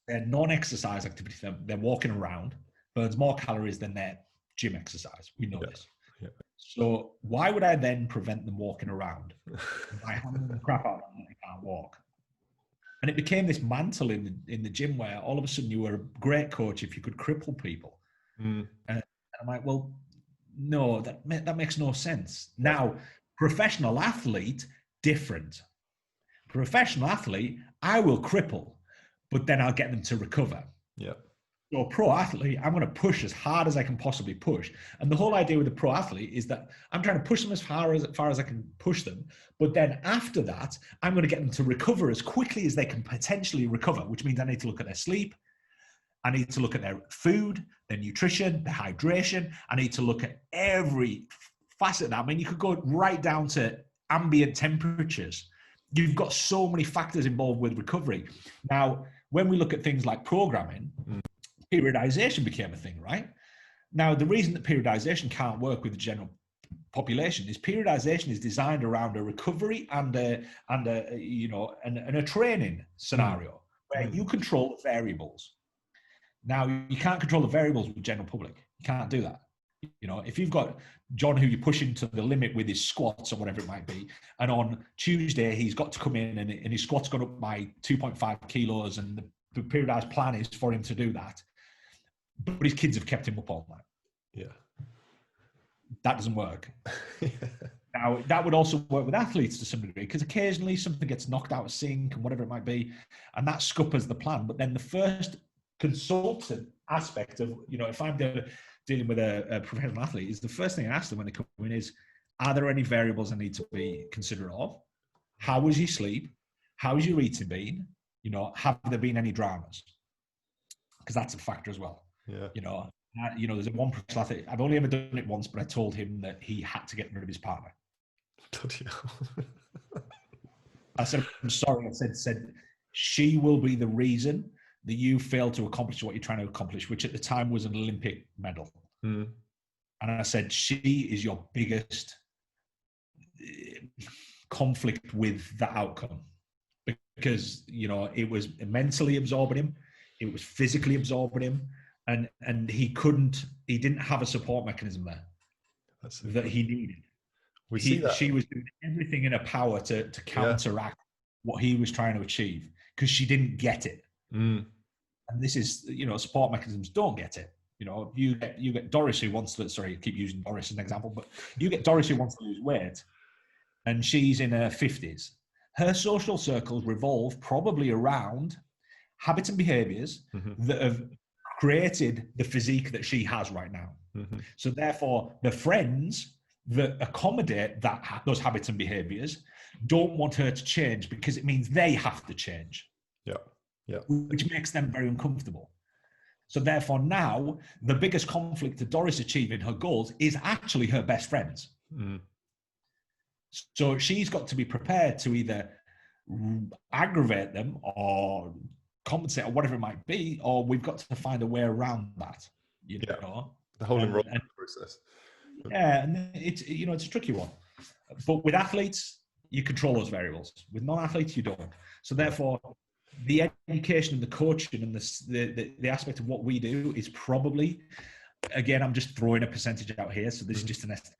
their non-exercise activity, they're walking around, burns more calories than their gym exercise. We know this. Yeah. So why would I then prevent them walking around by hammering the crap out of them that they can't walk? And it became this mantle in the gym where all of a sudden you were a great coach if you could cripple people. And I'm like, well, no, that makes no sense. Now, professional athlete, different. Professional athlete, I will cripple, but then I'll get them to recover. Yeah. So a pro athlete, I'm going to push as hard as I can possibly push. And the whole idea with the pro athlete is that I'm trying to push them as far as I can push them. But then after that, I'm going to get them to recover as quickly as they can potentially recover, which means I need to look at their sleep. I need to look at their food, their nutrition, their hydration. I need to look at every facet of that. I mean, you could go right down to ambient temperatures. You've got so many factors involved with recovery. Now, when we look at things like programming, periodization became a thing, right? Now, the reason that periodization can't work with the general population is periodization is designed around a recovery and a training scenario where you control the variables. Now, you can't control the variables with general public. You can't do that. You know, if you've got John who you're pushing to the limit with his squats or whatever it might be, and on Tuesday he's got to come in and his squats gone up by 2.5 kilos, and the periodized plan is for him to do that, but his kids have kept him up all night. Yeah. That doesn't work. Now, that would also work with athletes to some degree, because occasionally something gets knocked out of sync and whatever it might be, and that scuppers the plan. But then the first consultant aspect of, you know, if I'm dealing with a professional athlete, is the first thing I ask them when they come in is, are there any variables I need to be considerate of? How was your sleep? How has your eating been? You know, have there been any dramas? Because that's a factor as well. Yeah. You know, there's a one professional athlete. I've only ever done it once, but I told him that he had to get rid of his partner. I said, I'm sorry. I said, she will be the reason that you failed to accomplish what you're trying to accomplish, which at the time was an Olympic medal. And I said, she is your biggest conflict with the outcome, because, you know, it was mentally absorbing him. It was physically absorbing him. And he didn't have a support mechanism there that he needed. She was doing everything in her power to counteract what he was trying to achieve, because she didn't get it. And this is, you know, support mechanisms don't get it. You know, you get Doris who wants to, sorry, I keep using Doris as an example, but you get Doris who wants to lose weight, and she's in her 50s. Her social circles revolve probably around habits and behaviors that have created the physique that she has right now. So therefore, the friends that accommodate those habits and behaviors don't want her to change, because it means they have to change. Which makes them very uncomfortable. So therefore, now the biggest conflict to Doris achieving her goals is actually her best friends. So she's got to be prepared to either aggravate them or compensate or whatever it might be, or we've got to find a way around that. You know, the whole enrollment process. Yeah, and it's a tricky one. But with athletes, you control those variables. With non-athletes, you don't. So therefore, the education and the coaching and the aspect of what we do is probably, again, I'm just throwing a percentage out here, so this is just an estimation.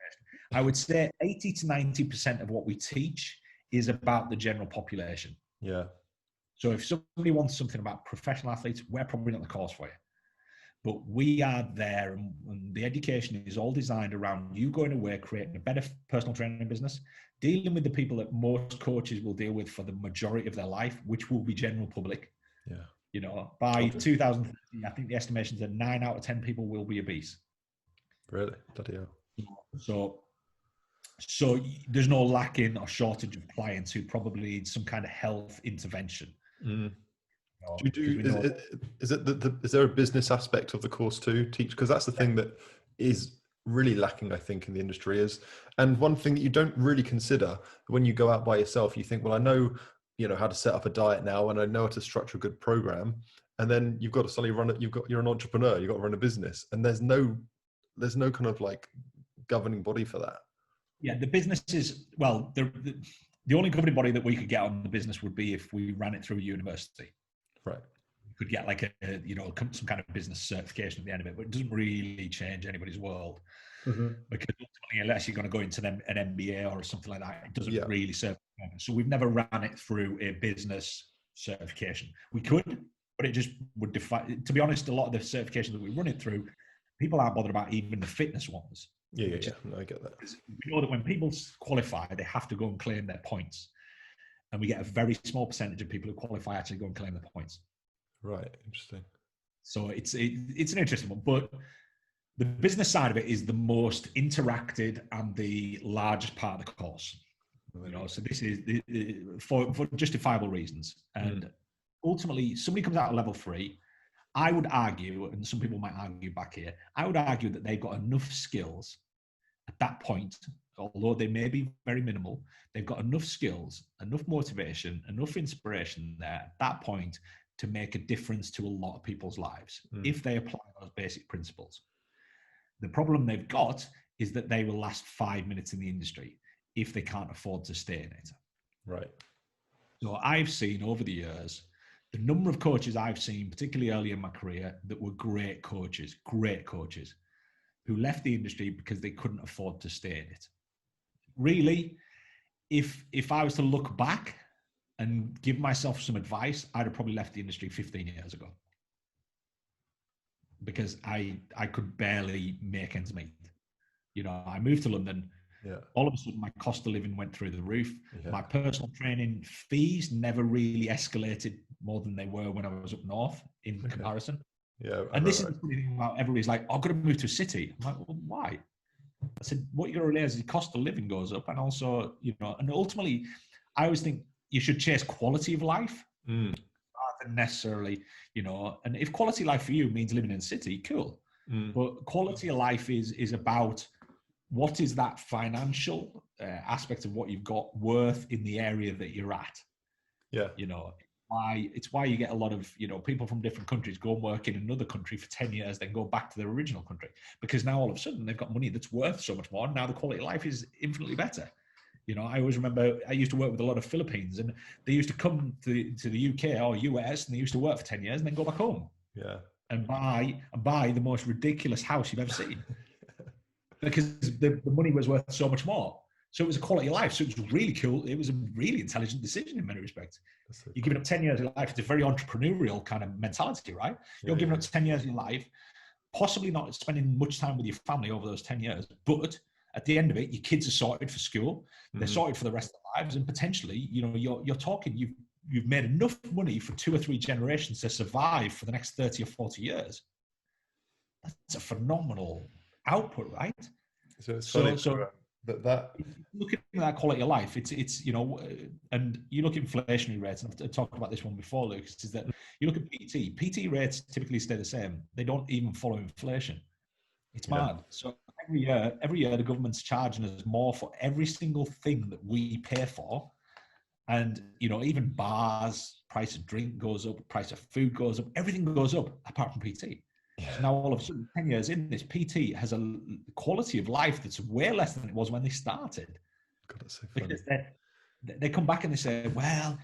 I would say 80 to 90% of what we teach is about the general population. Yeah. So if somebody wants something about professional athletes, we're probably not the course for you. But we are there, and the education is all designed around you going away, creating a better personal training business, dealing with the people that most coaches will deal with for the majority of their life, which will be general public. Yeah. You know, by 2030, I think the estimations are 9 out of 10 people will be obese. Really? Bloody hell. So there's no lacking or shortage of clients who probably need some kind of health intervention. Is there a business aspect of the course too? Because that's the thing that is really lacking, I think, in the industry and one thing that you don't really consider when you go out by yourself. You think, well, I know, you know, how to set up a diet now, and I know how to structure a good program, and then you've got to suddenly run it. You're an entrepreneur. You've got to run a business, and there's no kind of like governing body for that. Yeah, the business is, well, the only governing body that we could get on the business would be if we ran it through a university. Right. could get like some kind of business certification at the end of it, but it doesn't really change anybody's world. Because ultimately, unless you're going to go into an MBA or something like that, it doesn't really serve the purpose. So we've never ran it through a business certification. We could, but it just would define. To be honest, a lot of the certifications that we run it through, people aren't bothered about even the fitness ones. Yeah. No, I get that. We know that when people qualify, they have to go and claim their points, and we get a very small percentage of people who qualify actually go and claim their points. Right. Interesting. So it's an interesting one, but the business side of it is the most interacted and the largest part of the course. So this is for justifiable reasons. And ultimately, somebody comes out of level 3. I would argue, and some people might argue back here, I would argue that they've got enough skills at that point, although they may be very minimal, they've got enough skills, enough motivation, enough inspiration there at that point to make a difference to a lot of people's lives if they apply those basic principles. The problem they've got is that they will last 5 minutes in the industry if they can't afford to stay in it. Right. So I've seen over the years, the number of coaches I've seen, particularly early in my career, that were great coaches, who left the industry because they couldn't afford to stay in it. Really, if I was to look back and give myself some advice, I'd have probably left the industry 15 years ago. Because I could barely make ends meet. I moved to London. Yeah. All of a sudden, my cost of living went through the roof. Yeah. My personal training fees never really escalated more than they were when I was up north in comparison. Yeah. And this is the funny thing about everybody's like, I've got to move to a city. I'm like, well, why? I said, what you're going to realize is the cost of living goes up. And also, and ultimately, I always think you should chase quality of life. Rather than necessarily, and if quality life for you means living in a city, cool. But quality of life is about what is that financial aspect of what you've got worth in the area that you're at. Yeah. It's why you get a lot of, people from different countries go and work in another country for 10 years, then go back to their original country, because now all of a sudden they've got money that's worth so much more. And now the quality of life is infinitely better. I always remember I used to work with a lot of Philippines, and they used to come to the UK or US, and they used to work for 10 years and then go back home. Yeah. And buy the most ridiculous house you've ever seen. Because the money was worth so much more. So it was a quality of life. So it was really cool. It was a really intelligent decision in many respects. So you're giving up 10 years of your life. It's a very entrepreneurial kind of mentality, right? You're giving up 10 years of your life, possibly not spending much time with your family over those 10 years, but at the end of it, your kids are sorted for school. They're sorted for the rest of their lives. And potentially, you're talking, you've made enough money for 2 or 3 generations to survive for the next 30 or 40 years. That's a phenomenal output, right? So it's funny that looking at that quality of life, it's and you look at inflationary rates, and I've talked about this one before, Lucas, is that you look at PT rates typically stay the same. They don't even follow inflation. It's mad. So every year the government's charging us more for every single thing that we pay for. And, even bars, price of drink goes up, price of food goes up, everything goes up apart from PT. Yeah. So now all of a sudden, 10 years in, this PT has a quality of life that's way less than it was when they started. God, that's so funny. Because they come back and they say, well,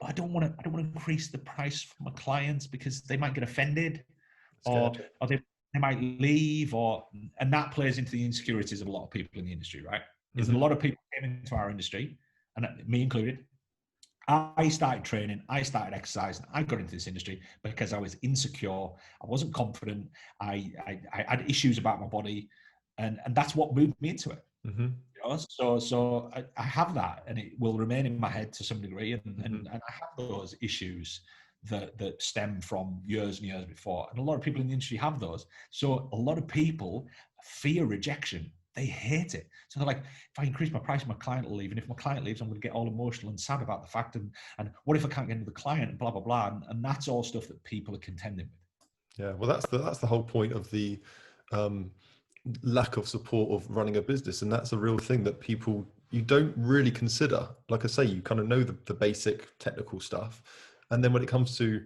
I don't want to increase the price for my clients because they might get offended or they might leave, and that plays into the insecurities of a lot of people in the industry, right? Is that a lot of people came into our industry, and me included. I started training, I started exercising, I got into this industry because I was insecure, I wasn't confident, I had issues about my body, and that's what moved me into it. So I have that, and it will remain in my head to some degree, and I have those issues that stem from years and years before, and a lot of people in the industry have those. So a lot of people fear rejection. They hate it. So they're like, if I increase my price, my client will leave. And if my client leaves, I'm going to get all emotional and sad about the fact. And what if I can't get into the client, and blah, blah, blah. And that's all stuff that people are contending with. Yeah, well, that's the whole point of the lack of support of running a business. And that's a real thing that you don't really consider. Like I say, you kind of know the basic technical stuff. And then when it comes to,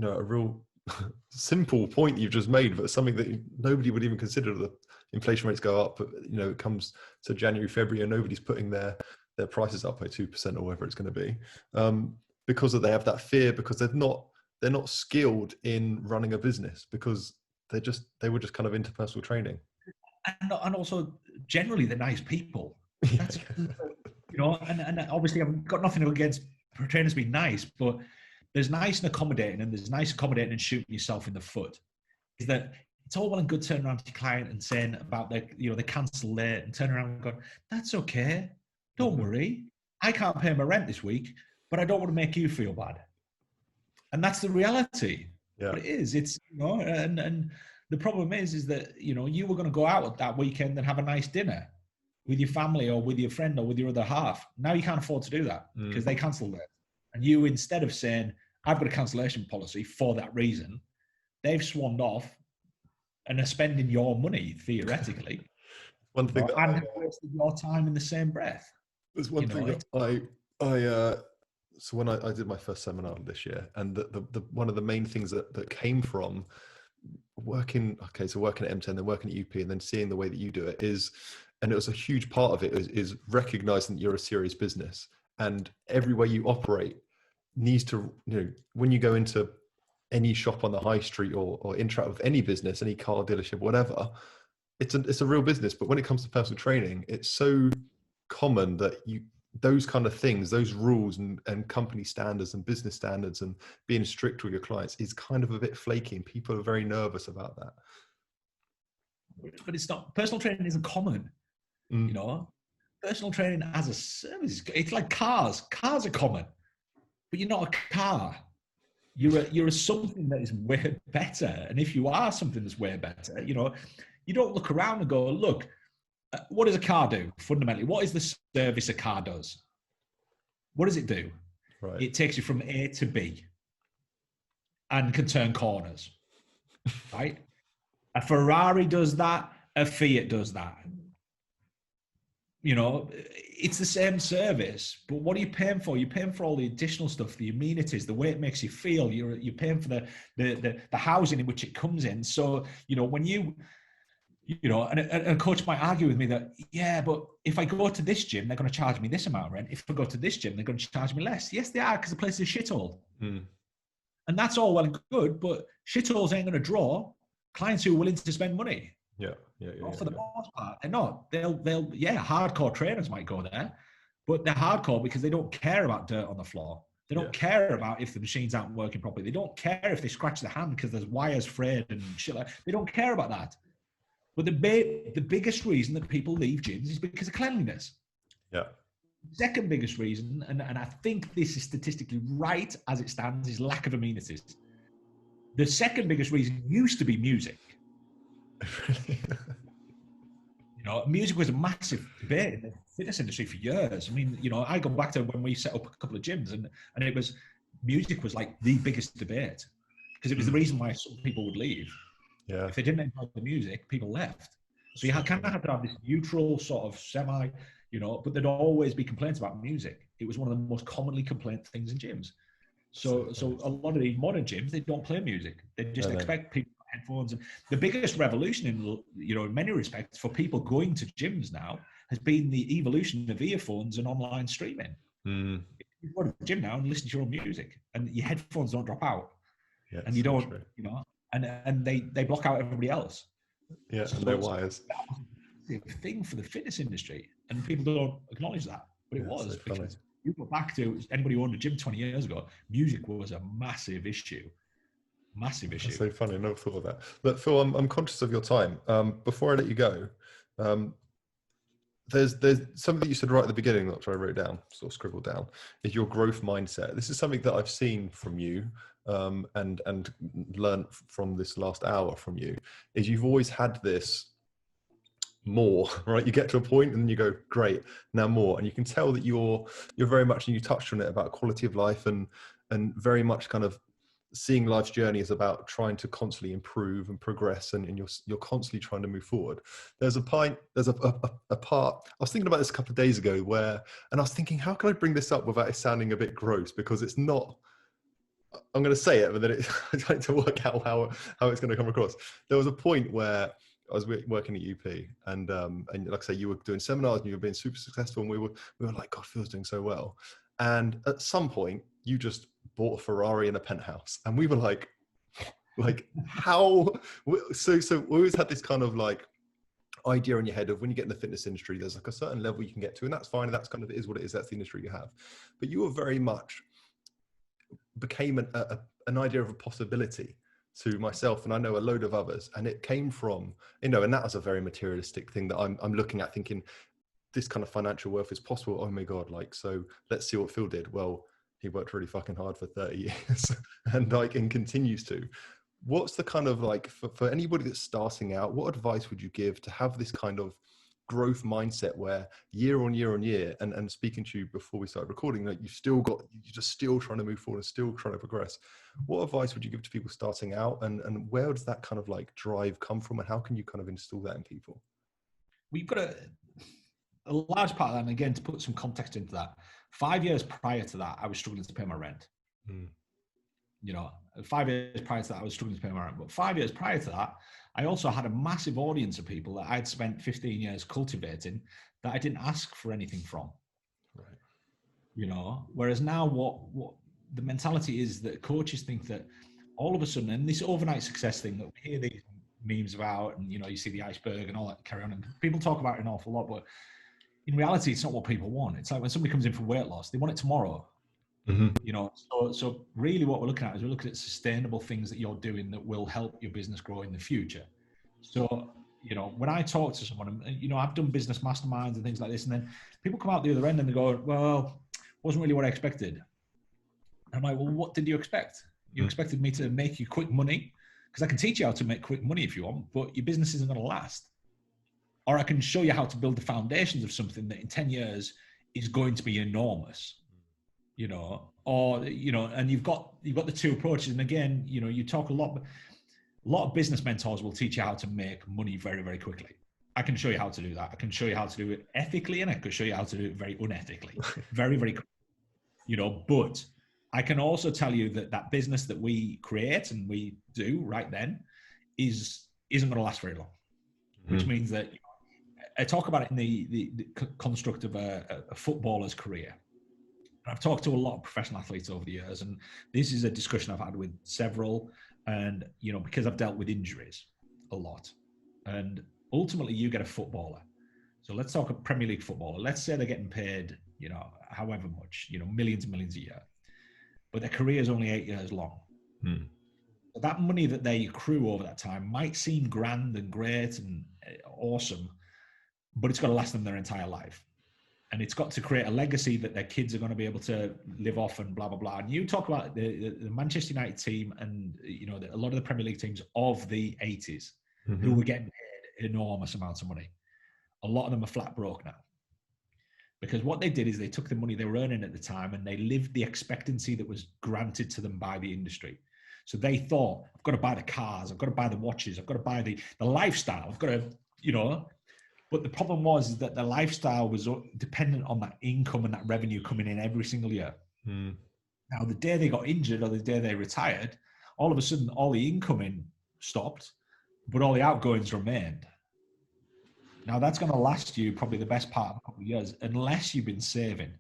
a real simple point you've just made, but something that nobody would even consider, the inflation rates go up, but it comes to January, February, and nobody's putting their prices up by 2% or whatever it's going to be, because they have that fear, because they've not they're not skilled in running a business because they were just kind of into personal training. And also generally they're nice people. Yeah. That's, and obviously I've got nothing against trainers being nice, but there's nice and accommodating, and there's nice accommodating and shooting yourself in the foot. Is that it's all well and good turning around to your client and saying about they cancel late, and turn around and go, that's okay, don't worry, I can't pay my rent this week, but I don't want to make you feel bad. And that's the reality. Yeah. But it is. It's and the problem is that you were going to go out that weekend and have a nice dinner with your family or with your friend or with your other half. Now you can't afford to do that because they cancelled it. And you, instead of saying, I've got a cancellation policy for that reason, they've swanned off and are spending your money, theoretically. One thing and have wasted your time in the same breath. There's one thing that I so when I did my first seminar this year, and the one of the main things that came from working at M10, then working at UP, and then seeing the way that you do it is, and it was a huge part of it is recognizing that you're a serious business, and every way you operate needs to, when you go into any shop on the high street or interact with any business, any car dealership, whatever, it's a real business. But when it comes to personal training, it's so common that those kind of things, those rules and company standards and business standards and being strict with your clients is kind of a bit flaky, and people are very nervous about that. But it's not, personal training isn't common. Personal training as a service, it's like cars are common, but you're not a car. You're a something that is way better. And if you are something that's way better, you don't look around and go, look, what does a car do? Fundamentally, what is the service a car does? What does it do? Right. It takes you from A to B and can turn corners, right? A Ferrari does that. A Fiat does that. It's the same service, but what are you paying for? You're paying for all the additional stuff, the amenities, the way it makes you feel. You're paying for the housing in which it comes in. So, when and a coach might argue with me that, yeah, but if I go to this gym, they're going to charge me this amount of rent. If I go to this gym, they're going to charge me less. Yes, they are, because the place is a shithole. And that's all well and good, but shitholes ain't going to draw clients who are willing to spend money. Yeah. For the most part, they're not. They'll hardcore trainers might go there, but they're hardcore because they don't care about dirt on the floor. They don't care about if the machines aren't working properly. They don't care if they scratch their hand because there's wires frayed and shit like that. They don't care about that. But the biggest reason that people leave gyms is because of cleanliness. Yeah. The second biggest reason, and I think this is statistically right as it stands, is lack of amenities. The second biggest reason used to be music. Music was a massive debate in the fitness industry for years. I mean, I go back to when we set up a couple of gyms, and it was, music was like the biggest debate, because it was the reason why some people would leave. Yeah. If they didn't enjoy the music, people left. So you kind of have to have this neutral sort of semi, but there'd always be complaints about music. It was one of the most commonly complained things in gyms. So a lot of the modern gyms, they don't play music. They just expect people to have headphones. And the biggest revolution in many respects for people going to gyms now has been the evolution of earphones and online streaming. You go to the gym now and listen to your own music, and your headphones don't drop out. Yeah, and you don't, and they block out everybody else. Yeah, so and no wires. It's a thing for the fitness industry, and people don't acknowledge that, but it was so because you go back to anybody who owned a gym 20 years ago, music was a massive issue. Massive issue. That's so funny. I never thought of that. But Phil, I'm conscious of your time. Before I let you go, there's something that you said right at the beginning, which I wrote down, sort of scribbled down, is your growth mindset. This is something that I've seen from you, and learned from this last hour from you, is you've always had this more, right? You get to a point and then you go, great, now more. And you can tell that you're very much, and you touched on it, about quality of life and very much kind of seeing life's journey is about trying to constantly improve and progress, and you're constantly trying to move forward. There's a part, I was thinking about this a couple of days ago and I was thinking, how can I bring this up without it sounding a bit gross? Because it's not, I'm going to say it, but then I'm trying to work out how it's going to come across. There was a point where I was working at UP, and like I say, you were doing seminars and you were being super successful, and we were like, God, Phil's doing so well. And at some point, you just bought a Ferrari and a penthouse. And we were like how? So we always had this kind of like idea in your head of when you get in the fitness industry, there's like a certain level you can get to, and that's fine. And that's kind of, it is what it is. That's the industry you have. But you were very much became an idea of a possibility to myself, and I know a load of others. And it came from, and that was a very materialistic thing that I'm looking at thinking, this kind of financial wealth is possible. Oh my God. Like, so let's see what Phil did. Well, he worked really fucking hard for 30 years and continues to. What's the kind of like, for anybody that's starting out, what advice would you give to have this kind of growth mindset where year on year on year, and speaking to you before we started recording, that you're just still trying to move forward and still trying to progress. What advice would you give to people starting out, and where does that kind of like drive come from, and how can you kind of install that in people? We've got a large part of that, and again, to put some context into that, 5 years prior to that, I was struggling to pay my rent. 5 years prior to that, I was struggling to pay my rent. But 5 years prior to that, I also had a massive audience of people that I'd spent 15 years cultivating that I didn't ask for anything from. Right. Whereas now what the mentality is that coaches think that all of a sudden, and this overnight success thing that we hear these memes about, and you see the iceberg and all that carry on, and people talk about it an awful lot, but in reality, it's not what people want. It's like when somebody comes in for weight loss, they want it tomorrow. So really what we're looking at is we're looking at sustainable things that you're doing that will help your business grow in the future. So, when I talk to someone, I've done business masterminds and things like this, and then people come out the other end and they go, well, wasn't really what I expected. I'm like, well, what did you expect? You expected me to make you quick money? Because I can teach you how to make quick money if you want, but your business isn't going to last. Or I can show you how to build the foundations of something that in 10 years is going to be enormous. And you've got the two approaches. And again, you talk a lot of business mentors will teach you how to make money very, very quickly. I can show you how to do that. I can show you how to do it ethically, and I can show you how to do it very unethically, very, very quickly. But I can also tell you that business that we create and we do right then isn't going to last very long, which means that I talk about it in the construct of a footballer's career. I've talked to a lot of professional athletes over the years, and this is a discussion I've had with several, and, because I've dealt with injuries a lot, and ultimately you get a footballer. So let's talk a Premier League footballer. Let's say they're getting paid, however much, millions and millions a year, but their career is only 8 years long. So that money that they accrue over that time might seem grand and great and awesome, but it's got to last them their entire life. And it's got to create a legacy that their kids are going to be able to live off and blah, blah, blah. And you talk about the Manchester United team and, a lot of the Premier League teams of the 80s who were getting paid enormous amounts of money. A lot of them are flat broke now. Because what they did is they took the money they were earning at the time and they lived the expectancy that was granted to them by the industry. So they thought, I've got to buy the cars, I've got to buy the watches, I've got to buy the lifestyle, I've got to, But the problem was that the lifestyle was dependent on that income and that revenue coming in every single year. Now, the day they got injured or the day they retired, all of a sudden, all the incoming stopped, but all the outgoings remained. Now, that's going to last you probably the best part of a couple of years, unless you've been saving.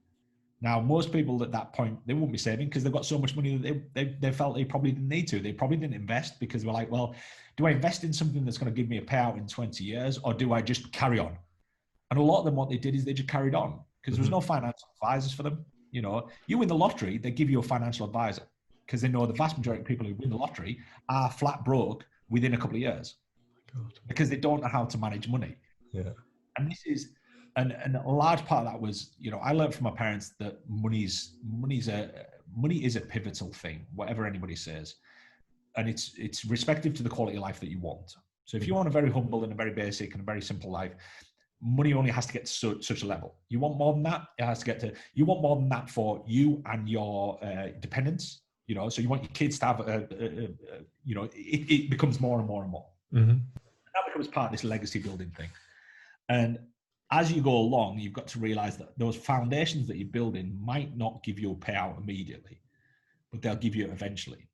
Now, most people at that point, they won't be saving because they've got so much money that they felt they probably didn't need to. They probably didn't invest because they were like, well, do I invest in something that's going to give me a payout in 20 years, or do I just carry on? And a lot of them, what they did is they just carried on because there was no financial advisors for them. You win the lottery, they give you a financial advisor because they know the vast majority of people who win the lottery are flat broke within a couple of years because they don't know how to manage money. Yeah. And this is, and a large part of that was, I learned from my parents that money is a pivotal thing, whatever anybody says. And it's respective to the quality of life that you want. So if you want a very humble and a very basic and a very simple life, money only has to get to such a level. You want more than that, it has to get to, you want more than that for you and your dependents, so you want your kids to have, it becomes more and more and more. And that becomes part of this legacy building thing. And as you go along, you've got to realize that those foundations that you're building might not give you a payout immediately, but they'll give you it eventually.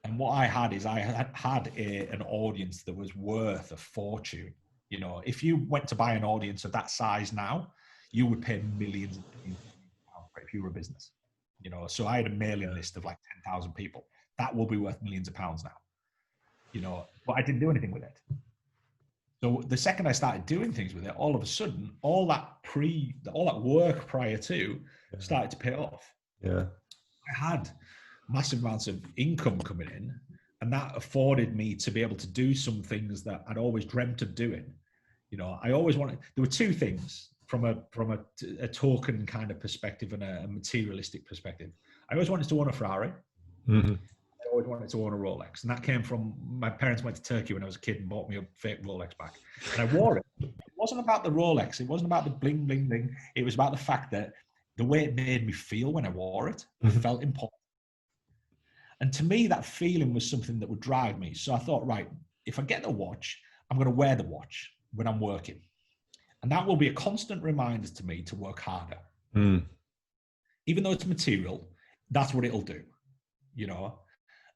And what I had is I had an audience that was worth a fortune. If you went to buy an audience of that size now, you would pay millions of pounds. If you're a business. You know, so I had a mailing list of like 10,000 people. That will be worth millions of pounds now. You know, but I didn't do anything with it. So the second I started doing things with it, all of a sudden, all that work prior to started to pay off. Yeah. I had massive amounts of income coming in, and that afforded me to be able to do some things that I'd always dreamt of doing. You know, I always wanted, there were two things from a token kind of perspective and a materialistic perspective. I always wanted to own a Ferrari. Mm-hmm. I always wanted to own a Rolex. And that came from my parents went to Turkey when I was a kid and bought me a fake Rolex back. And I wore it. It wasn't about the Rolex. It wasn't about the bling, bling, bling. It was about the fact that the way it made me feel when I wore it, I felt important. And to me, that feeling was something that would drive me. So I thought, right, if I get the watch, I'm going to wear the watch when I'm working. And that will be a constant reminder to me to work harder. Even though it's material, that's what it'll do, you know.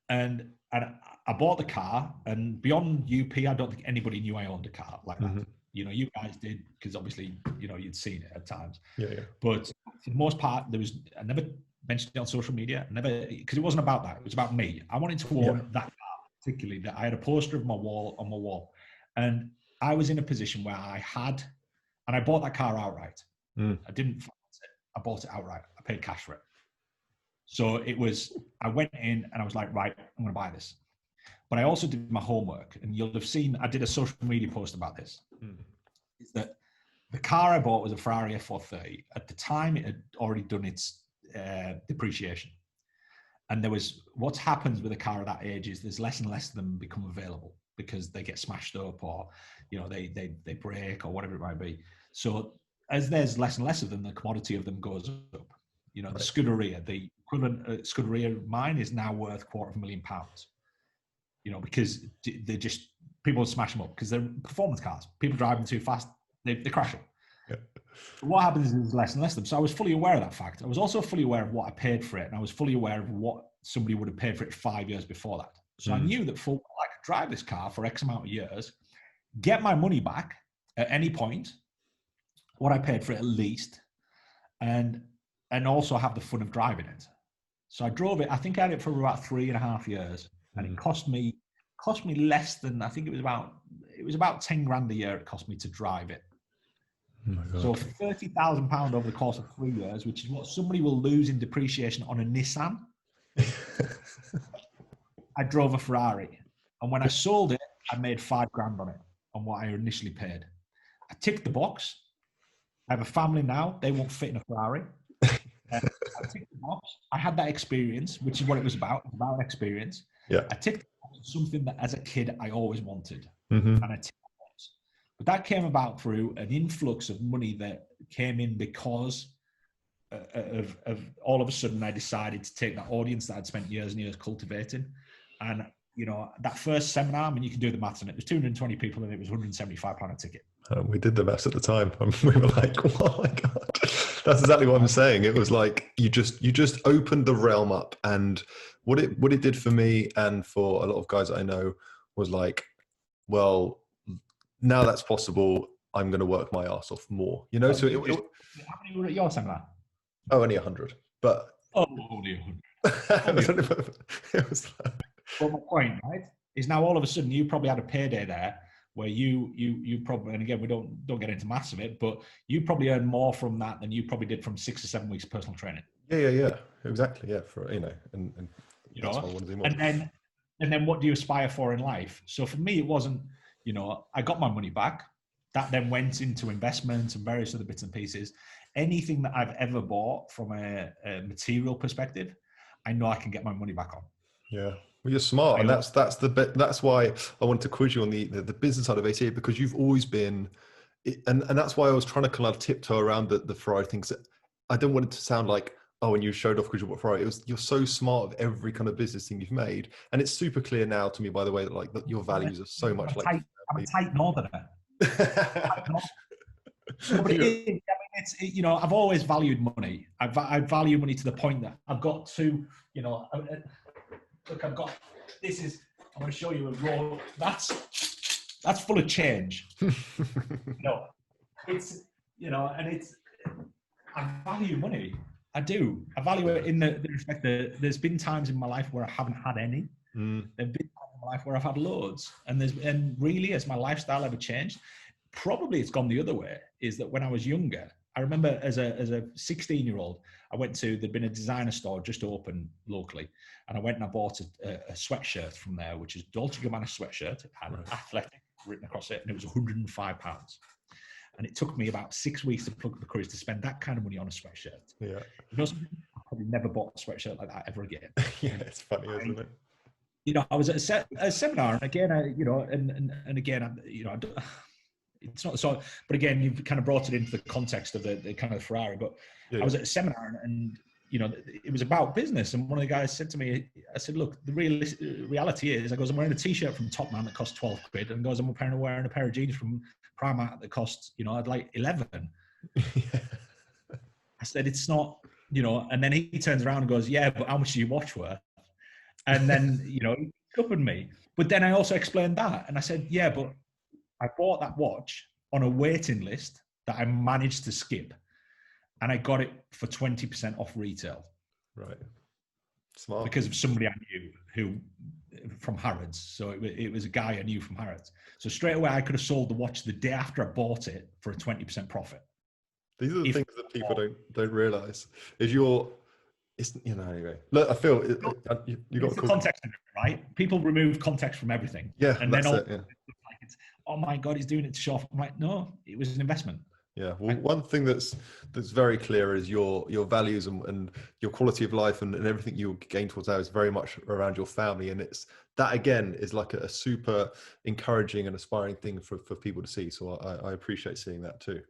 And I bought the car, and beyond UP, I don't think anybody knew I owned a car like that. You know, you guys did, because obviously, you know, you'd seen it at times. Yeah. But for the most part, I never mentioned it on social media, because it wasn't about that. It was about me. I wanted to own that car, particularly that I had a poster of on my wall. And I was in a position where and I bought that car outright. I didn't finance it. I bought it outright. I paid cash for it. So I went in and I was like, right, I'm going to buy this. But I also did my homework, and you'll have seen, I did a social media post about this. Is that the car I bought was a Ferrari F430. At the time, it had already done its depreciation. And what happens with a car at that age is there's less and less of them become available because they get smashed up, or, you know, they break, or whatever it might be. So as there's less and less of them, the commodity of them goes up. You know, the Scuderia, the equivalent Scuderia mine is now worth £250,000. You know, because people smash them up because they're performance cars. People drive them too fast, they crash them. Yeah. What happens is there's less and less of them. So I was fully aware of that fact. I was also fully aware of what I paid for it, and I was fully aware of what somebody would have paid for it 5 years before that. So I knew that I could drive this car for X amount of years, get my money back at any point, what I paid for it at least, and also have the fun of driving it. So I drove it. I think I had it for about 3.5 years, and it cost me less than, I think it was about 10 grand a year it cost me to drive it. Oh my God. So for £30,000 over the course of 3 years, which is what somebody will lose in depreciation on a Nissan, I drove a Ferrari. And when I sold it, I made 5 grand on it, on what I initially paid. I ticked the box. I have a family now. They won't fit in a Ferrari. I ticked the box. I had that experience, which is what it was about. It was about experience. Yeah. I ticked the box, something that as a kid I always wanted. And I ticked the box. But that came about through an influx of money that came in because of all of a sudden I decided to take that audience that I'd spent years and years cultivating. And, you know, that first seminar, I mean, you can do the maths on it. It was 220 people and it was £175 a ticket. We did the maths at the time. We were like, oh my God. That's exactly what I'm saying. It was like you just opened the realm up, and what it did for me and for a lot of guys that I know was like, well, now that's possible. I'm going to work my ass off more, you know. So how many were at your seminar? Oh, only 100, but only 100. It was well, my point, right, is now all of a sudden you probably had a payday there where you probably, and again, we don't get into maths of it, but you probably earned more from that than you probably did from 6 or 7 weeks of personal training. Yeah, exactly. Yeah, for, you know, and you know, and then what do you aspire for in life? So for me, it wasn't, you know, I got my money back. That then went into investments and various other bits and pieces. Anything that I've ever bought from a material perspective, I know I can get my money back on. Yeah. Well, you're smart, and that's why I wanted to quiz you on the business side of ATA, because you've always been, and that's why I was trying to kind of tiptoe around the Ferrari things. I don't want it to sound like, oh, and you showed off because you bought Ferrari. You're so smart of every kind of business thing you've made, and it's super clear now to me, by the way, that like that your values are so much I'm a tight northerner. But you know, I've always valued money. I value money to the point that I've got to, you know, look, I'm going to show you a roll. That's full of change. You know, it's, you know, and it's, I value money. I do. I value it in the respect that there's been times in my life where I haven't had any. There've been times in my life where I've had loads, and really, as my lifestyle ever changed, probably it's gone the other way. Is that when I was younger, I remember as a 16-year-old, I went to, there'd been a designer store just open locally, and I went and I bought a sweatshirt from there, which is Dolce & Gabbana sweatshirt. It had athletic written across it, and it was £105. And it took me about 6 weeks to plug up the courage to spend that kind of money on a sweatshirt. Yeah. You know, I probably never bought a sweatshirt like that ever again. Yeah, it's funny, isn't it? You know, I was at a seminar, and again, and again, it's not so. But again, you've kind of brought it into the context of the kind of Ferrari. But I was at a seminar, and it was about business. And one of the guys said to me, I said, "Look, the reality is," I goes, "I'm wearing a t-shirt from Top Man that costs 12 quid, and goes, I'm wearing a pair of jeans from Primark that cost, I'd like 11." I said, "It's not, And then he turns around and goes, "Yeah, but how much do your watch worth?" And then, he covered me. But then I also explained that, and I said, "Yeah, but I bought that watch on a waiting list that I managed to skip, and I got it for 20% off retail." Right. Smart. Because of somebody I knew who from Harrods. So it was a guy I knew from Harrods. So straight away, I could have sold the watch the day after I bought it for a 20% profit. These are the things that people don't realize. Anyway. Look, I feel you got the context in it, right? People remove context from everything. Yeah, and then it's oh my God, he's doing it to show off. I'm like, no, it was an investment. Yeah. Well, one thing that's very clear is your values and your quality of life and everything you gain towards that is very much around your family. And it's that, again, is like a super encouraging and aspiring thing for people to see. So I appreciate seeing that too.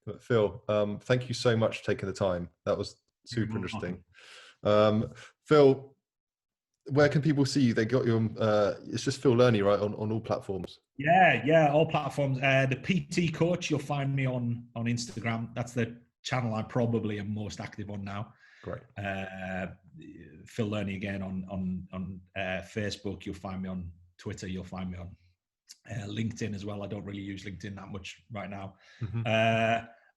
But Phil, thank you so much for taking the time. That was super interesting. Phil, where can people see you? They got you on, it's just Phil Learney, right? On all platforms. Yeah, all platforms. The PT Coach, you'll find me on Instagram. That's the channel I probably am most active on now. Great. Phil Learney again on Facebook. You'll find me on Twitter. You'll find me on LinkedIn as well. I don't really use LinkedIn that much right now.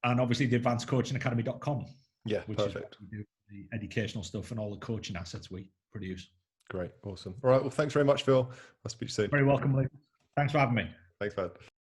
And obviously the advancedcoachingacademy.com. Yeah, which perfect. is where we do the educational stuff and all the coaching assets we produce. Great. Awesome. All right. Well, thanks very much, Phil. I'll speak to you soon. Very welcome, Luke. Thanks for having me. Thanks, man.